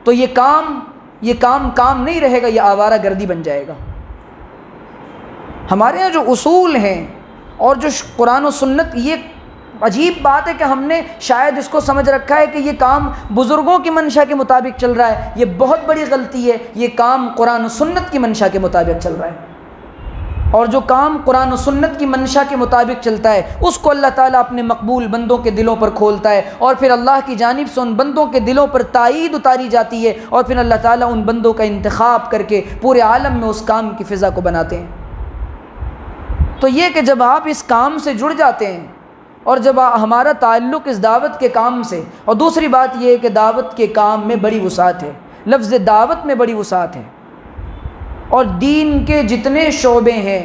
تو یہ کام نہیں رہے گا، یہ آوارہ گردی بن جائے گا۔ ہمارے یہاں جو اصول ہیں اور جو قرآن و سنت، یہ عجیب بات ہے کہ ہم نے شاید اس کو سمجھ رکھا ہے کہ یہ کام بزرگوں کی منشا کے مطابق چل رہا ہے۔ یہ بہت بڑی غلطی ہے، یہ کام قرآن و سنت کی منشا کے مطابق چل رہا ہے، اور جو کام قرآن و سنت کی منشا کے مطابق چلتا ہے اس کو اللہ تعالیٰ اپنے مقبول بندوں کے دلوں پر کھولتا ہے، اور پھر اللہ کی جانب سے ان بندوں کے دلوں پر تائید اتاری جاتی ہے، اور پھر اللہ تعالیٰ ان بندوں کا انتخاب کر کے پورے عالم میں اس کام کی فضا کو بناتے ہیں۔ تو یہ کہ جب آپ اس کام سے جڑ جاتے ہیں اور جب ہمارا تعلق اس دعوت کے کام سے، اور دوسری بات یہ ہے کہ دعوت کے کام میں بڑی وسعت ہے، لفظ دعوت میں بڑی وسعت ہے، اور دین کے جتنے شعبے ہیں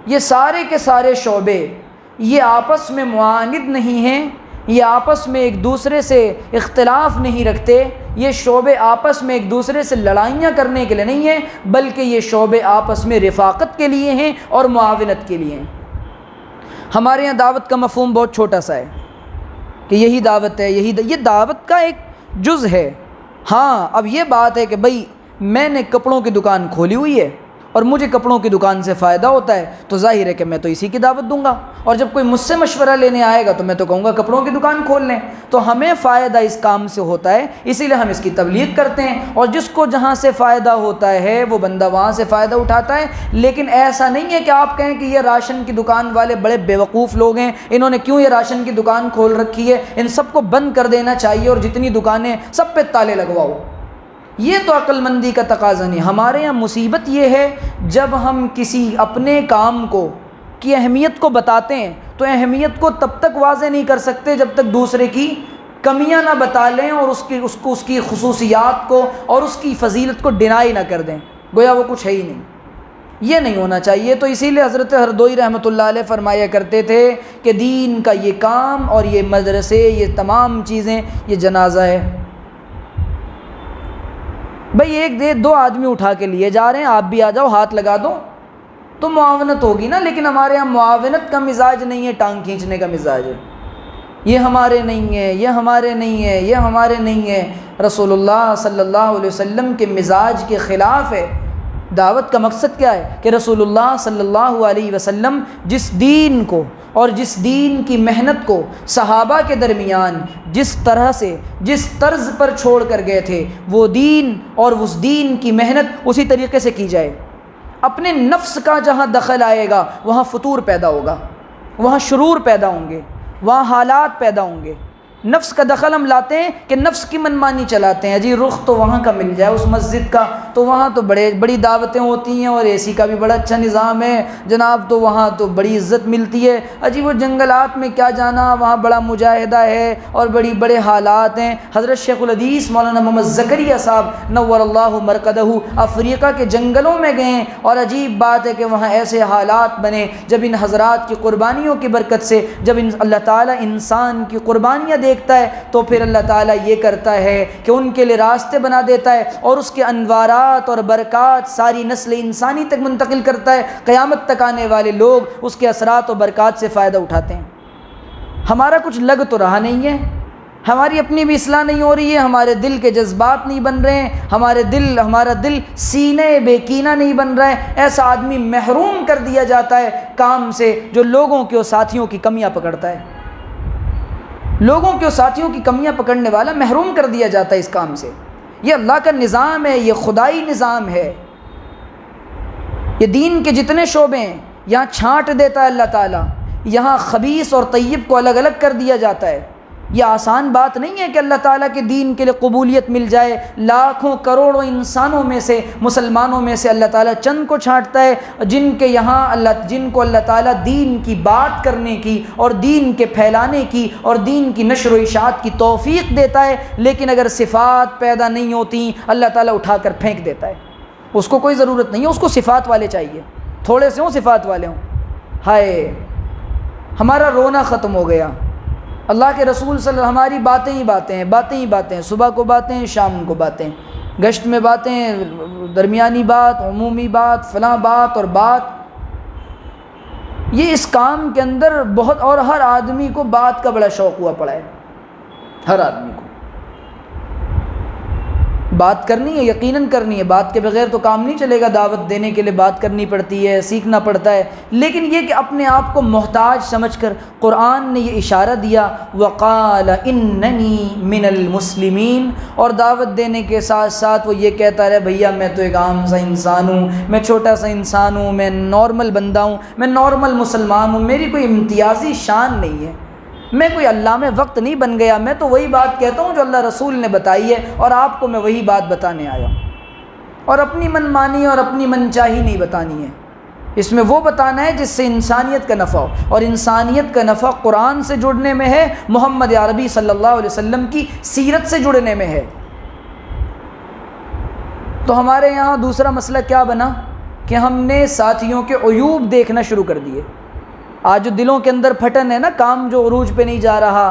یہ سارے کے سارے شعبے یہ آپس میں معاند نہیں ہیں، یہ آپس میں ایک دوسرے سے اختلاف نہیں رکھتے، یہ شعبے آپس میں ایک دوسرے سے لڑائیاں کرنے کے لیے نہیں ہیں، بلکہ یہ شعبے آپس میں رفاقت کے لیے ہیں اور معاونت کے لیے ہیں۔ ہمارے یہاں دعوت کا مفہوم بہت چھوٹا سا ہے کہ یہی دعوت ہے، یہ دعوت کا ایک جز ہے۔ ہاں اب یہ بات ہے کہ بھئی میں نے کپڑوں کی دکان کھولی ہوئی ہے اور مجھے کپڑوں کی دکان سے فائدہ ہوتا ہے تو ظاہر ہے کہ میں تو اسی کی دعوت دوں گا، اور جب کوئی مجھ سے مشورہ لینے آئے گا تو میں تو کہوں گا کپڑوں کی دکان کھول لیں۔ تو ہمیں فائدہ اس کام سے ہوتا ہے، اسی لیے ہم اس کی تبلیغ کرتے ہیں، اور جس کو جہاں سے فائدہ ہوتا ہے وہ بندہ وہاں سے فائدہ اٹھاتا ہے۔ لیکن ایسا نہیں ہے کہ آپ کہیں کہ یہ راشن کی دکان والے بڑے بیوقوف لوگ ہیں، انہوں نے کیوں یہ راشن کی دکان کھول رکھی ہے، ان سب کو بند کر دینا چاہیے اور جتنی دکانیں سب پہ تالے لگواؤ۔ یہ تو عقل مندی کا تقاضا نہیں۔ ہمارے یہاں مصیبت یہ ہے جب ہم کسی اپنے کام کی اہمیت کو بتاتے ہیں تو اہمیت کو تب تک واضح نہیں کر سکتے جب تک دوسرے کی کمیاں نہ بتا لیں اور اس کی خصوصیات کو اور اس کی فضیلت کو ڈینائی نہ کر دیں، گویا وہ کچھ ہے ہی نہیں۔ یہ نہیں ہونا چاہیے۔ تو اسی لیے حضرت ہردوئی رحمۃ اللہ علیہ فرمایا کرتے تھے کہ دین کا یہ کام اور یہ مدرسے، یہ تمام چیزیں، یہ جنازہ ہے۔ بھئی ایک دو آدمی اٹھا کے لیے جا رہے ہیں، آپ بھی آ جاؤ ہاتھ لگا دو تو معاونت ہوگی نا، لیکن ہمارے یہاں معاونت کا مزاج نہیں ہے، ٹانگ کھینچنے کا مزاج ہے۔ یہ ہمارے نہیں ہے، یہ ہمارے نہیں ہے، یہ ہمارے نہیں ہے۔ رسول اللہ صلی اللہ علیہ وسلم کے مزاج کے خلاف ہے۔ دعوت کا مقصد کیا ہے کہ رسول اللہ صلی اللہ علیہ وسلم جس دین کو اور جس دین کی محنت کو صحابہ کے درمیان جس طرح سے جس طرز پر چھوڑ کر گئے تھے، وہ دین اور اس دین کی محنت اسی طریقے سے کی جائے۔ اپنے نفس کا جہاں دخل آئے گا وہاں فطور پیدا ہوگا، وہاں شرور پیدا ہوں گے، وہاں حالات پیدا ہوں گے۔ نفس کا دخل ہم لاتے ہیں کہ نفس کی منمانی چلاتے ہیں، جی رخ تو وہاں کا مل جائے اس مسجد کا، تو وہاں تو بڑی دعوتیں ہوتی ہیں اور اے سی کا بھی بڑا اچھا نظام ہے جناب، تو وہاں تو بڑی عزت ملتی ہے۔ اجی وہ جنگلات میں کیا جانا، وہاں بڑا مجاہدہ ہے اور بڑے حالات ہیں۔ حضرت شیخ الحدیث مولانا محمد زکریا صاحب نور اللہ مرقدہ افریقہ کے جنگلوں میں گئے، اور عجیب بات ہے کہ وہاں ایسے حالات بنے جب ان حضرات کی قربانیوں کی برکت سے، جب اللہ تعالیٰ انسان کی قربانیاں دیکھتا ہے تو پھر اللہ تعالیٰ یہ کرتا ہے کہ ان کے لیے راستے بنا دیتا ہے اور اس کے انوارات اور برکات ساری نسل انسانی تک منتقل کرتا ہے۔ قیامت تک آنے والے لوگ اس کے اثرات و برکات سے فائدہ اٹھاتے ہیں۔ ہمارا کچھ لگ تو رہا نہیں ہے، ہماری اپنی بھی اصلاح نہیں ہو رہی ہے، ہمارے دل کے جذبات نہیں بن رہے ہیں، ہمارا دل سینے بے کینہ نہیں بن رہا ہے۔ ایسا آدمی محروم کر دیا جاتا ہے کام سے جو لوگوں کے اور ساتھیوں کی کمیاں پکڑتا ہے۔ لوگوں کے اور ساتھیوں کی کمیاں پکڑنے والا محروم کر دیا جاتا ہے اس کام سے۔ یہ اللہ کا نظام ہے، یہ خدائی نظام ہے۔ یہ دین کے جتنے شعبے ہیں یہاں چھانٹ دیتا ہے اللہ تعالیٰ، یہاں خبیث اور طیب کو الگ الگ کر دیا جاتا ہے۔ یہ آسان بات نہیں ہے کہ اللہ تعالیٰ کے دین کے لیے قبولیت مل جائے۔ لاکھوں کروڑوں انسانوں میں سے، مسلمانوں میں سے اللہ تعالیٰ چند کو چھانٹتا ہے جن کو اللہ تعالیٰ دین کی بات کرنے کی اور دین کے پھیلانے کی اور دین کی نشر و اشاعت کی توفیق دیتا ہے، لیکن اگر صفات پیدا نہیں ہوتی اللہ تعالیٰ اٹھا کر پھینک دیتا ہے۔ اس کو کوئی ضرورت نہیں ہے، اس کو صفات والے چاہیے، تھوڑے سے ہوں صفات والے ہوں۔ ہائے ہمارا رونا ختم ہو گیا۔ اللہ کے رسول صلی اللہ علیہ وسلم، ہماری باتیں ہی باتیں، صبح کو باتیں، شام کو باتیں، گشت میں باتیں، درمیانی بات، عمومی بات، فلاں بات اور بات۔ یہ اس کام کے اندر بہت، اور ہر آدمی کو بات کا بڑا شوق ہوا پڑا ہے، ہر آدمی کو بات کرنی ہے، یقیناً کرنی ہے، بات کے بغیر تو کام نہیں چلے گا۔ دعوت دینے کے لیے بات کرنی پڑتی ہے، سیکھنا پڑتا ہے، لیکن یہ کہ اپنے آپ کو محتاج سمجھ کر قرآن نے یہ اشارہ دیا وَقَالَ إِنَّنِي مِنَ الْمُسْلِمِينَ، اور دعوت دینے کے ساتھ ساتھ وہ یہ کہتا رہے بھیا میں تو ایک عام سا انسان ہوں، میں چھوٹا سا انسان ہوں، میں نارمل بندہ ہوں، میں نارمل مسلمان ہوں، میری کوئی امتیازی شان نہیں ہے، میں کوئی علامہ وقت نہیں بن گیا، میں تو وہی بات کہتا ہوں جو اللہ رسول نے بتائی ہے اور آپ کو میں وہی بات بتانے آیا ہوں، اور اپنی من مانی اور اپنی من چاہی نہیں بتانی ہے، اس میں وہ بتانا ہے جس سے انسانیت کا نفع ہو، اور انسانیت کا نفع قرآن سے جڑنے میں ہے، محمد عربی صلی اللہ علیہ وسلم کی سیرت سے جڑنے میں ہے۔ تو ہمارے یہاں دوسرا مسئلہ کیا بنا کہ ہم نے ساتھیوں کے عیوب دیکھنا شروع کر دیے۔ آج جو دلوں کے اندر پھٹن ہے نا، کام جو عروج پہ نہیں جا رہا،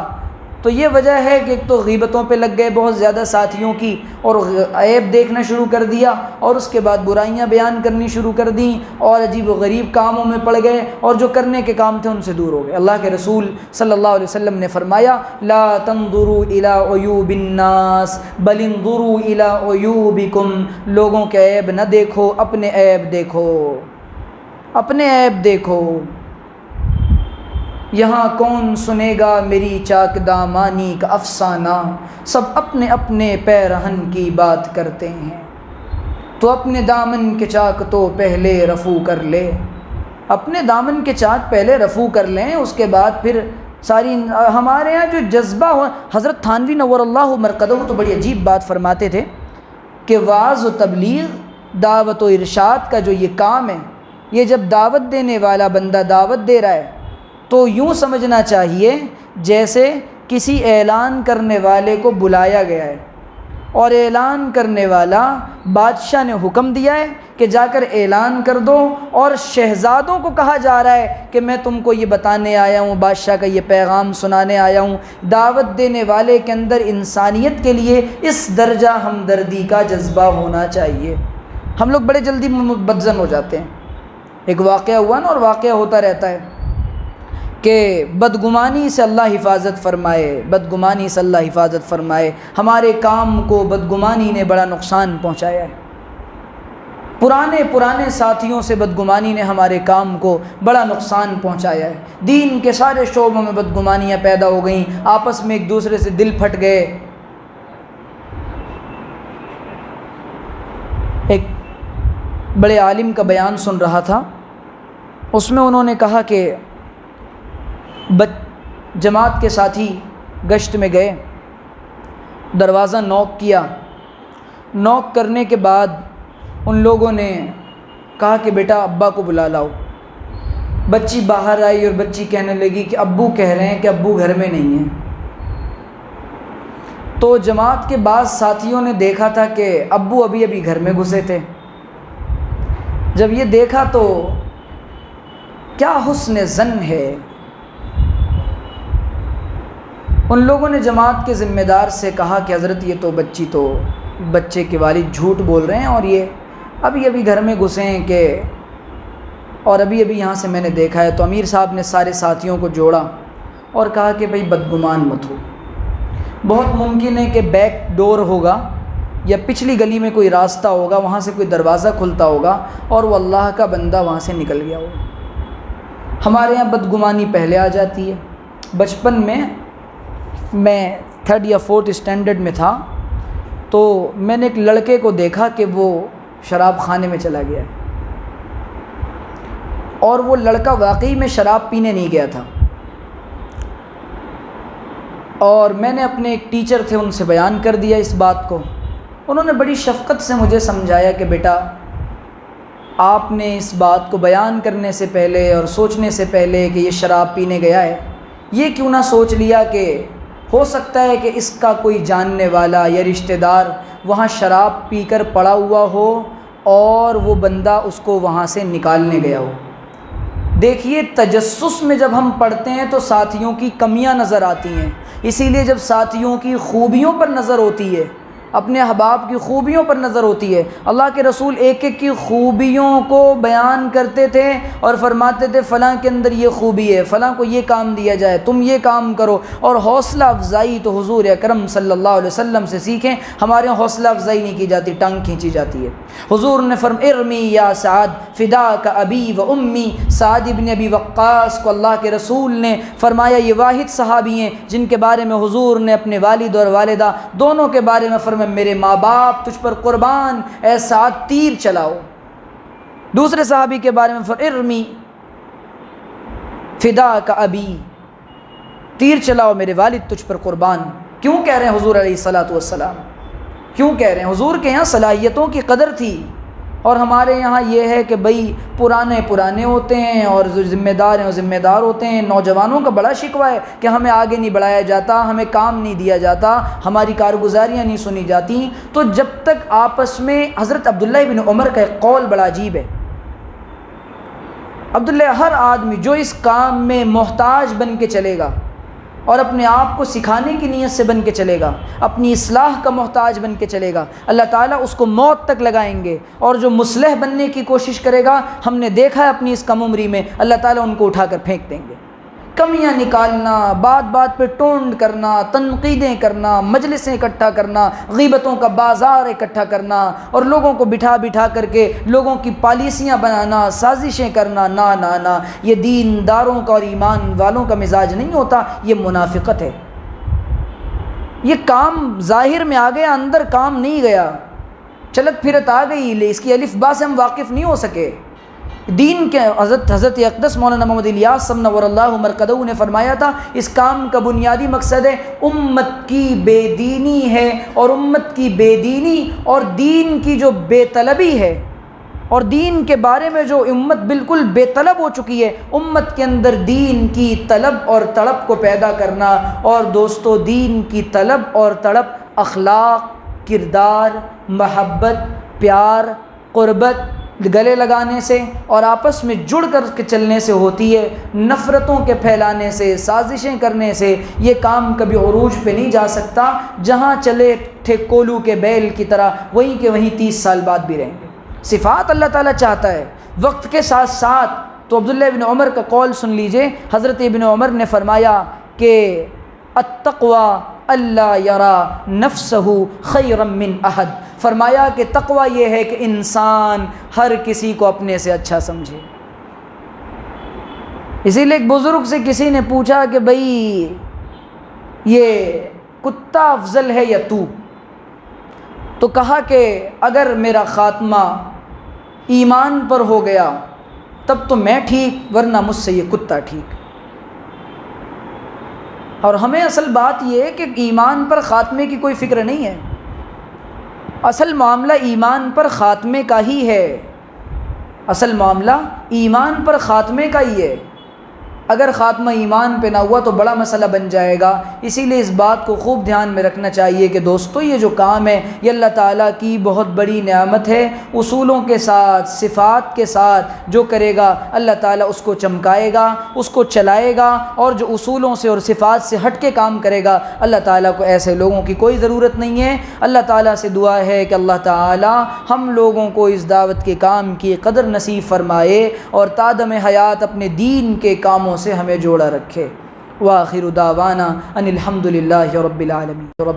تو یہ وجہ ہے کہ ایک تو غیبتوں پہ لگ گئے بہت زیادہ ساتھیوں کی، اور عیب دیکھنا شروع کر دیا، اور اس کے بعد برائیاں بیان کرنی شروع کر دیں، اور عجیب و غریب کاموں میں پڑ گئے، اور جو کرنے کے کام تھے ان سے دور ہو گئے۔ اللہ کے رسول صلی اللہ علیہ وسلم نے فرمایا لا تنظروا الی عیوب الناس بل انظروا الی عیوبکم، لوگوں کے عیب نہ دیکھو، اپنے عیب دیکھو، اپنے عیب دیکھو۔ یہاں کون سنے گا میری چاک دامانی کا افسانہ، سب اپنے اپنے پیرہن کی بات کرتے ہیں، تو اپنے دامن کے چاک تو پہلے رفو کر لے، اپنے دامن کے چاک پہلے رفو کر لیں، اس کے بعد پھر ساری ہمارے ہاں جو جذبہ ہو۔ حضرت تھانوی نور اللہ مرقدہ تو بڑی عجیب بات فرماتے تھے کہ وعظ و تبلیغ، دعوت و ارشاد کا جو یہ کام ہے، یہ جب دعوت دینے والا بندہ دعوت دے رہا ہے تو یوں سمجھنا چاہیے جیسے کسی اعلان کرنے والے کو بلایا گیا ہے، اور اعلان کرنے والا بادشاہ نے حکم دیا ہے کہ جا کر اعلان کر دو، اور شہزادوں کو کہا جا رہا ہے کہ میں تم کو یہ بتانے آیا ہوں، بادشاہ کا یہ پیغام سنانے آیا ہوں۔ دعوت دینے والے کے اندر انسانیت کے لیے اس درجہ ہمدردی کا جذبہ ہونا چاہیے۔ ہم لوگ بڑے جلدی بدظن ہو جاتے ہیں۔ ایک واقعہ ہوا نا، اور واقعہ ہوتا رہتا ہے کہ بدگمانی سے اللہ حفاظت فرمائے، بدگمانی سے اللہ حفاظت فرمائے۔ ہمارے کام کو بدگمانی نے بڑا نقصان پہنچایا ہے، پرانے ساتھیوں سے بدگمانی نے ہمارے کام کو بڑا نقصان پہنچایا ہے۔ دین کے سارے شعبوں میں بدگمانیاں پیدا ہو گئیں، آپس میں ایک دوسرے سے دل پھٹ گئے۔ ایک بڑے عالم کا بیان سن رہا تھا، اس میں انہوں نے کہا کہ جماعت کے ساتھی گشت میں گئے، دروازہ نوک کیا، نوک کرنے کے بعد ان لوگوں نے کہا کہ بیٹا ابا کو بلا لاؤ۔ بچی باہر آئی اور بچی کہنے لگی کہ ابو کہہ رہے ہیں کہ ابو گھر میں نہیں ہیں۔ تو جماعت کے بعض ساتھیوں نے دیکھا تھا کہ ابو ابھی گھر میں گھسے تھے۔ جب یہ دیکھا تو کیا حسن ظن ہے، ان لوگوں نے جماعت کے ذمہ دار سے کہا کہ حضرت یہ تو بچے کے والد جھوٹ بول رہے ہیں، اور یہ ابھی گھر میں گھسے ہیں کہ، اور ابھی یہاں سے میں نے دیکھا ہے۔ تو امیر صاحب نے سارے ساتھیوں کو جوڑا اور کہا کہ بھئی بدگمان مت ہو، بہت ممکن ہے کہ بیک ڈور ہوگا یا پچھلی گلی میں کوئی راستہ ہوگا، وہاں سے کوئی دروازہ کھلتا ہوگا اور وہ اللہ کا بندہ وہاں سے نکل گیا ہوگا۔ ہمارے یہاں بدگمانی پہلے آ جاتی ہے۔ بچپن میں 3rd یا 4th اسٹینڈرڈ میں تھا، تو میں نے ایک لڑکے کو دیکھا کہ وہ شراب خانے میں چلا گیا ہے، اور وہ لڑکا واقعی میں شراب پینے نہیں گیا تھا۔ اور میں نے اپنے ایک ٹیچر تھے ان سے بیان کر دیا اس بات کو۔ انہوں نے بڑی شفقت سے مجھے سمجھایا کہ بیٹا آپ نے اس بات کو بیان کرنے سے پہلے اور سوچنے سے پہلے کہ یہ شراب پینے گیا ہے، یہ کیوں نہ سوچ لیا کہ ہو سکتا ہے کہ اس کا کوئی جاننے والا یا رشتہ دار وہاں شراب پی کر پڑا ہوا ہو اور وہ بندہ اس کو وہاں سے نکالنے گیا ہو۔ دیکھیے تجسس میں جب ہم پڑھتے ہیں تو ساتھیوں کی کمیاں نظر آتی ہیں، اسی لیے جب ساتھیوں کی خوبیوں پر نظر ہوتی ہے، اپنے احباب کی خوبیوں پر نظر ہوتی ہے، اللہ کے رسول ایک ایک کی خوبیوں کو بیان کرتے تھے اور فرماتے تھے فلاں کے اندر یہ خوبی ہے، فلاں کو یہ کام دیا جائے، تم یہ کام کرو۔ اور حوصلہ افزائی تو حضور اکرم صلی اللہ علیہ وسلم سے سیکھیں۔ ہمارے یہاں حوصلہ افزائی نہیں کی جاتی، ٹانگ کھینچی جاتی ہے۔ حضور نے ارمی یا سعد فداک ابی و امی، سعد ابن ابی وقاص کو اللہ کے رسول نے فرمایا یہ واحد صحابی ہیں جن کے بارے میں حضور نے اپنے والد اور والدہ دونوں کے بارے میں فرمایا میرے ماں باپ تجھ پر قربان، اے سعد تیر چلاؤ۔ دوسرے صحابی کے بارے میں ارمی فداک ابی، تیر چلاؤ میرے والد تجھ پر قربان۔ کیوں کہہ رہے ہیں حضور علیہ الصلوۃ والسلام، کیوں کہہ رہے ہیں؟ حضور کے یہاں صلاحیتوں کی قدر تھی، اور ہمارے یہاں یہ ہے کہ بھئی پرانے ہوتے ہیں اور جو ذمہ دار ہیں وہ ذمہ دار ہوتے ہیں۔ نوجوانوں کا بڑا شکوہ ہے کہ ہمیں آگے نہیں بڑھایا جاتا، ہمیں کام نہیں دیا جاتا، ہماری کارگزاریاں نہیں سنی جاتی۔ تو جب تک آپس میں، حضرت عبداللہ بن عمر کا ایک قول بڑا عجیب ہے، عبداللہ ہر آدمی جو اس کام میں محتاج بن کے چلے گا اور اپنے آپ کو سکھانے کی نیت سے بن کے چلے گا، اپنی اصلاح کا محتاج بن کے چلے گا، اللہ تعالیٰ اس کو موت تک لگائیں گے۔ اور جو مصلح بننے کی کوشش کرے گا، ہم نے دیکھا ہے اپنی اس کم عمری میں، اللہ تعالیٰ ان کو اٹھا کر پھینک دیں گے۔ کمیاں نکالنا، بات بات پہ ٹونڈ کرنا، تنقیدیں کرنا، مجلسیں اکٹھا کرنا، غیبتوں کا بازار اکٹھا کرنا، اور لوگوں کو بٹھا کر کے لوگوں کی پالیسیاں بنانا، سازشیں کرنا، نا نا نا، یہ دینداروں کا اور ایمان والوں کا مزاج نہیں ہوتا، یہ منافقت ہے۔ یہ کام ظاہر میں آ گیا، اندر کام نہیں گیا، چلت پھرت آ گئی، اس کی الف با سے ہم واقف نہیں ہو سکے۔ دین کے حضرت اقدس مولانا محمد الیاس صاحب نور اللہ مرقدہ نے فرمایا تھا، اس کام کا بنیادی مقصد ہے امت کی بے دینی ہے، اور امت کی بے دینی اور دین کی جو بے طلبی ہے، اور دین کے بارے میں جو امت بالکل بے طلب ہو چکی ہے، امت کے اندر دین کی طلب اور تڑپ کو پیدا کرنا۔ اور دوستو، دین کی طلب اور تڑپ اخلاق، کردار، محبت، پیار، قربت، گلے لگانے سے اور آپس میں جڑ کر کے چلنے سے ہوتی ہے، نفرتوں کے پھیلانے سے، سازشیں کرنے سے یہ کام کبھی عروج پہ نہیں جا سکتا۔ جہاں چلے تھے کولو کے بیل کی طرح، وہیں کے وہیں 30 سال بعد بھی رہیں گے۔ صفات اللہ تعالیٰ چاہتا ہے وقت کے ساتھ ساتھ۔ تو عبداللہ ابن عمر کا قول سن لیجئے، حضرت ابن عمر نے فرمایا کہ التقوی اللہ یرا نفسہ خیرا من احد، فرمایا کہ تقوی یہ ہے کہ انسان ہر کسی کو اپنے سے اچھا سمجھے۔ اسی لیے ایک بزرگ سے کسی نے پوچھا کہ بھئی یہ کتا افضل ہے یا تو کہا کہ اگر میرا خاتمہ ایمان پر ہو گیا تب تو میں ٹھیک، ورنہ مجھ سے یہ کتا ٹھیک۔ اور ہمیں اصل بات یہ ہے کہ ایمان پر خاتمے کی کوئی فکر نہیں ہے، اصل معاملہ ایمان پر خاتمے کا ہی ہے، اصل معاملہ ایمان پر خاتمے کا ہی ہے۔ اگر خاتمہ ایمان پہ نہ ہوا تو بڑا مسئلہ بن جائے گا۔ اسی لیے اس بات کو خوب دھیان میں رکھنا چاہیے کہ دوستو، یہ جو کام ہے یہ اللہ تعالیٰ کی بہت بڑی نعمت ہے۔ اصولوں کے ساتھ، صفات کے ساتھ جو کرے گا اللہ تعالیٰ اس کو چمکائے گا، اس کو چلائے گا، اور جو اصولوں سے اور صفات سے ہٹ کے کام کرے گا اللہ تعالیٰ کو ایسے لوگوں کی کوئی ضرورت نہیں ہے۔ اللہ تعالیٰ سے دعا ہے کہ اللہ تعالیٰ ہم لوگوں کو اس دعوت کے کام کی قدر نصیب فرمائے اور تادم حیات اپنے دین کے کاموں سے ہمیں جوڑا رکھے۔ وآخر دعوانا ان الحمد للہ رب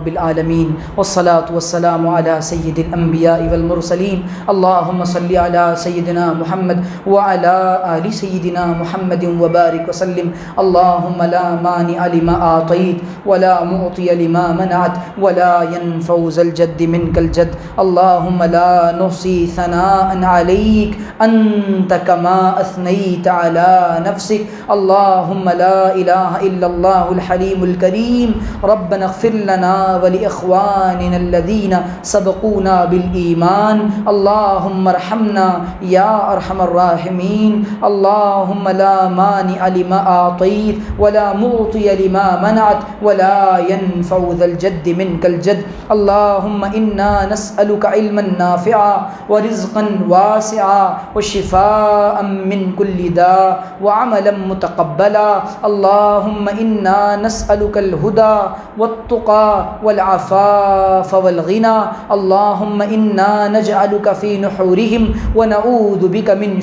العالمین والصلاة والسلام على سید الانبیاء والمرسلین۔ اللہم صلی علی سیدنا محمد وعلى آل سیدنا محمد وبارک وسلم۔ اللہم لا مانع لما اعطیت ولا معطی لما منعت ولا ينفع ذا الجد منک الجد۔ اللہم لا نحصی ثناء علیک انت کما اثنیت علی نفسک۔ اللہم لا الہ الا اللہ الحلیم الکریم۔ ربنا اغفر لنا ولاخواننا الذین سبقونا بالایمان۔ اللہم ارحمنا یا ارحم الراحمین۔ اللہم لا مانع لما اعطیت ولا معطی لما منعت ولا ينفع ذا الجد منک الجد۔ اللہم انا نسألک علما نافعا ورزقا واسعا وشفاء من کل داء وعملا متقبلا۔ اللہم انا نسألک الہدى والتقى والعفاف والغنى۔ اللہم انا نجعلک فی نحورہم ونعوذ بک من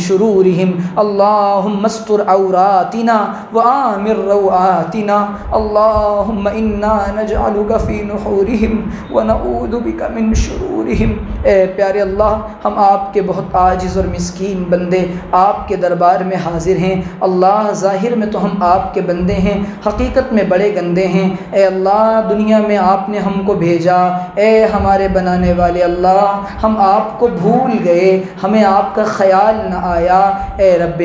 شرورہم اللہم استر عوراتنا وآمن روآتنا۔ اللہم انا نجعلک فی نحورہم ونعوذ بک من شرورہم۔ اے پیارے اللہ، ہم آپ کے بہت عاجز اور مسکین بندے آپ کے دربار میں حاضر ہیں۔ اللہ، ظاہر میں تو ہم آپ کے بندے ہیں، حقیقت میں بڑے گندے ہیں۔ اے اللہ، دنیا میں آپ نے ہم کو بھیجا، اے ہمارے بنانے والے اللہ، ہم آپ کو بھول گئے، ہمیں آپ کا خیال نہ آیا۔ اے رب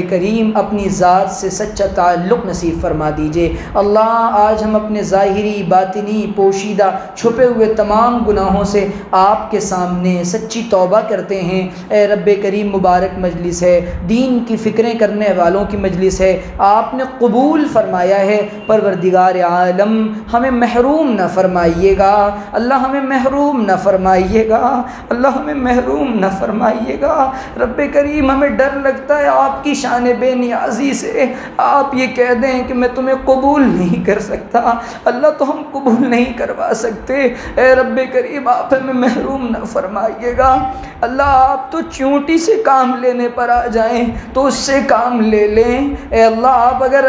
کریم، اپنی ذات سے سچا تعلق نصیب فرما دیجئے۔ اللہ، آج ہم اپنے ظاہری، باطنی، پوشیدہ، چھپے ہوئے تمام گناہوں سے آپ کے سامنے سچی توبہ کرتے ہیں۔ اے رب کریم، مبارک مجلس ہے، دین کی فکریں کرنے والوں کی مجلس ہے، آپ نے قبول فرمایا ہے۔ پروردگار عالم ہمیں محروم نہ فرمائیے گا، اللہ ہمیں محروم نہ فرمائیے گا، اللہ ہمیں محروم نہ فرمائیے گا۔ رب کریم ہمیں ڈر لگتا ہے آپ کی شان بے نیازی سے، آپ یہ کہہ دیں کہ میں تمہیں قبول نہیں کر سکتا، اللہ تو ہم قبول نہیں کروا سکتے۔ اے رب کریم آپ ہمیں محروم نہ فرمائیے گا۔ اللہ آپ تو چونٹی سے کام لینے پر آ جائیں تو اس سے کام لے لیں۔ اے اللہ آپ اگر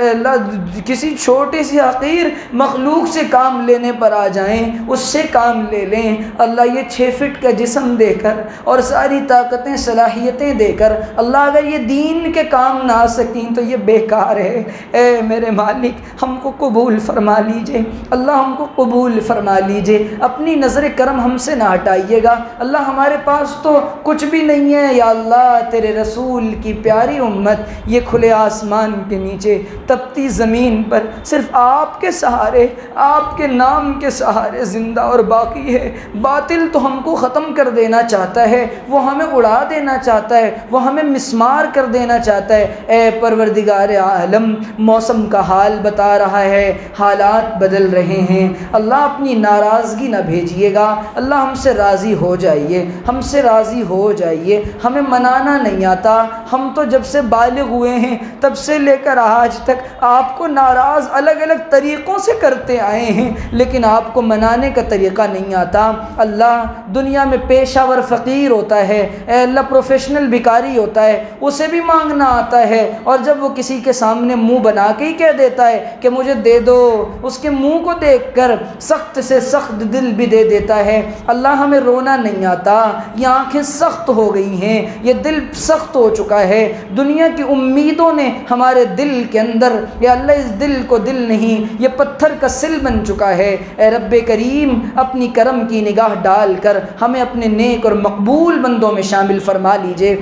اللہ کسی چھوٹے سے حقیر مخلوق سے کام لینے پر آ جائیں اس سے کام لے لیں۔ اللہ یہ 6 فٹ کا جسم دے کر اور ساری طاقتیں صلاحیتیں دے کر اللہ اگر یہ دین کے کام نہ آ سکیں تو یہ بیکار ہے۔ اے میرے مالک ہم کو قبول فرما لیجئے، اللہ ہم کو قبول فرما لیجئے، اپنی نظر کرم ہم سے نہ ہٹائیے گا۔ اللہ ہمارے پاس تو کچھ بھی نہیں ہے، یا اللہ تیرے رسول کی پیاری امت یہ کھلے آسمان کے نیچے تپتی زمین پر صرف آپ کے سہارے، آپ کے نام کے سہارے زندہ اور باقی ہے۔ باطل تو ہم کو ختم کر دینا چاہتا ہے، وہ ہمیں اڑا دینا چاہتا ہے، وہ ہمیں مسمار کر دینا چاہتا ہے۔ اے پروردگار عالم موسم کا حال بتا رہا ہے، حالات بدل رہے ہیں، اللہ اپنی ناراضگی نہ بھیجیے گا، اللہ ہم سے راضی ہو جائیے، ہم سے راضی ہو جائیے۔ ہمیں منانا نہیں آتا، ہم تو جب سے بالغ ہوئے ہیں تب سے لے کر آج تک آپ کو ناراض الگ الگ طریقوں سے کرتے آئے ہیں، لیکن آپ کو منانے کا طریقہ نہیں آتا۔ اللہ دنیا میں پیشہ ور فقیر ہوتا ہے، اے اللہ پروفیشنل بھکاری ہوتا ہے، اسے بھی مانگنا آتا ہے، اور جب وہ کسی کے سامنے منہ بنا کے ہی کہہ دیتا ہے کہ مجھے دے دو، اس کے منہ کو دیکھ کر سخت سے سخت دل بھی دے دیتا ہے۔ اللہ ہمیں رونا نہیں آتا، یہ آنکھیں سخت ہو گئی ہیں، یہ دل سخت ہو چکا ہے، دنیا کی امیدوں نے ہمارے دل کے اندر، یا اللہ اس دل کو دل نہیں یہ پتھر کا سل بن چکا ہے۔ اے رب کریم اپنی کرم کی نگاہ ڈال کر ہمیں اپنے نیک اور مقبول بندوں میں شامل فرما لیجئے۔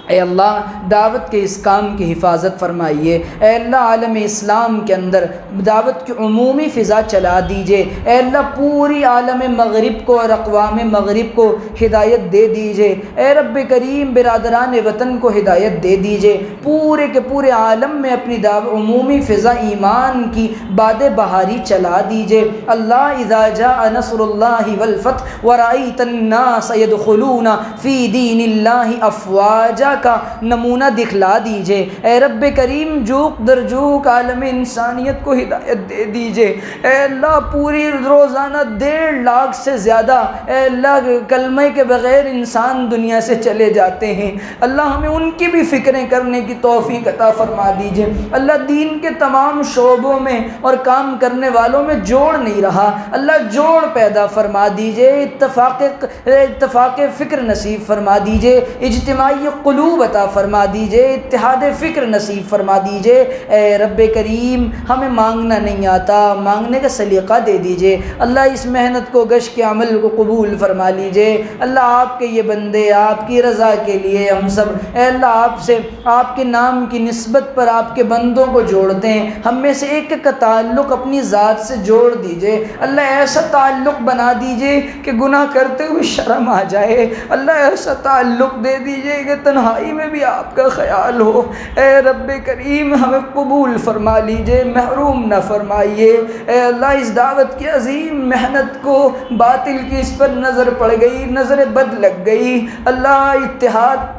اے اللہ دعوت کے اس کام کی حفاظت فرمائیے، اے اللہ عالم اسلام کے اندر دعوت کی عمومی فضا چلا دیجئے، اے اللہ پوری عالم مغرب کو اور اقوام مغرب کو ہدایت دے دیجئے، اے رب کریم برادران وطن کو ہدایت دے دیجئے، پورے کے پورے عالم میں اپنی عمومی فضا ایمان کی باد بہاری چلا دیجئے۔ اللہ اذا جاء نصر اللہ والفتح ورأیت الناس يدخلون فی دین اللہ افواجا کا نمونہ دکھلا دیجئے۔ اے رب کریم جوق در جوق عالم انسانیت کو ہدایت دے دیجئے۔ اے اللہ پوری روزانہ 1.5 لاکھ سے زیادہ اے اللہ کلمہ کے بغیر انسان دنیا سے چلے جاتے ہیں، اللہ ہمیں ان کی بھی فکریں کرنے کی توفیق عطا فرما دیجئے۔ اللہ دین کے تمام شعبوں میں اور کام کرنے والوں میں جوڑ نہیں رہا، اللہ جوڑ پیدا فرما دیجئے، اتفاق فکر نصیب فرما دیجئے، اجتماعی قلوب عطا فرما دیجئے، اتحاد فکر نصیب فرما دیجئے۔ اے رب کریم ہمیں مانگنا نہیں آتا، مانگنے کا سلیقہ دے دیجئے۔ اللہ اس محنت کو گش کے عمل کو قبول فرما لیجئے۔ اللہ آپ کے یہ بندے آپ کی رضا کے لیے ہم سب اے اللہ آپ سے آپ کے نام کی نسبت پر آپ کے بندوں کو جوڑتے ہیں، ہم میں سے ایک ایک کا تعلق اپنی ذات سے جوڑ دیجئے۔ اللہ ایسا تعلق بنا دیجئے کہ گناہ کرتے ہوئے شرم آ جائے، اللہ ایسا تعلق دے دیجئے کہ تنہائی میں بھی آپ کا خیال ہو۔ اے رب کریم ہمیں قبول فرما لیجئے، محروم نہ فرمائیے۔ اے اللہ اس دعوت کی عظیم محنت کو باطل کی اس پر نظر پڑ گئی، نظر بد لگ گئی، اللہ اتحاد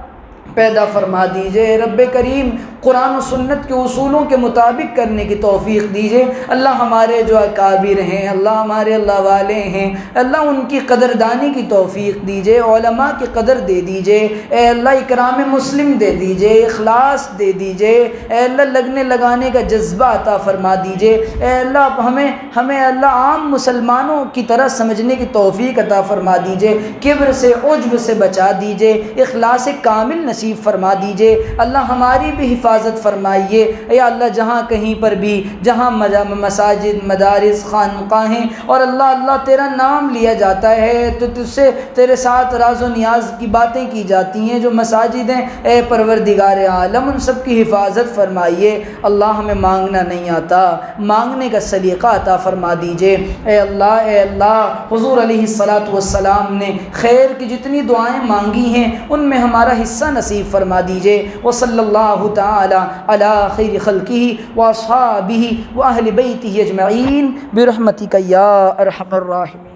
پیدا فرما دیجئے۔ رب کریم قرآن و سنت کے اصولوں کے مطابق کرنے کی توفیق دیجئے۔ اللہ ہمارے جو اکابر ہیں، اللہ ہمارے اللہ والے ہیں، اللہ ان کی قدردانی کی توفیق دیجئے، علماء کی قدر دے دیجئے۔ اے اللہ اکرام مسلم دے دیجئے، اخلاص دے دیجئے، اے اللہ لگنے لگانے کا جذبہ عطا فرما دیجئے۔ اے اللہ ہمیں اللہ عام مسلمانوں کی طرح سمجھنے کی توفیق عطا فرما دیجئے، کبر سے عجب سے بچا دیجئے، اخلاص کامل نصیب فرما دیجئے۔ اللہ ہماری بھی حفاظت حفاظت فرمائیے۔ اے اللہ جہاں کہیں پر بھی جہاں مساجد، مدارس، خانقاہیں اور اللہ تیرا نام لیا جاتا ہے تو تجھ سے تیرے ساتھ راز و نیاز کی باتیں کی جاتی ہیں، جو مساجد ہیں اے پروردگار عالم ان سب کی حفاظت فرمائیے۔ اللہ ہمیں مانگنا نہیں آتا، مانگنے کا سلیقہ عطا فرما دیجئے۔ اے اللہ حضور علیہ السلام نے خیر کی جتنی دعائیں مانگی ہیں ان میں ہمارا حصہ نصیب فرما دیجئے۔ وصلی اللہ تعالی علی خیر خلقہ واصحابہ واہل بیتہ اجمعین برحمتک یا ارحم الراحمین۔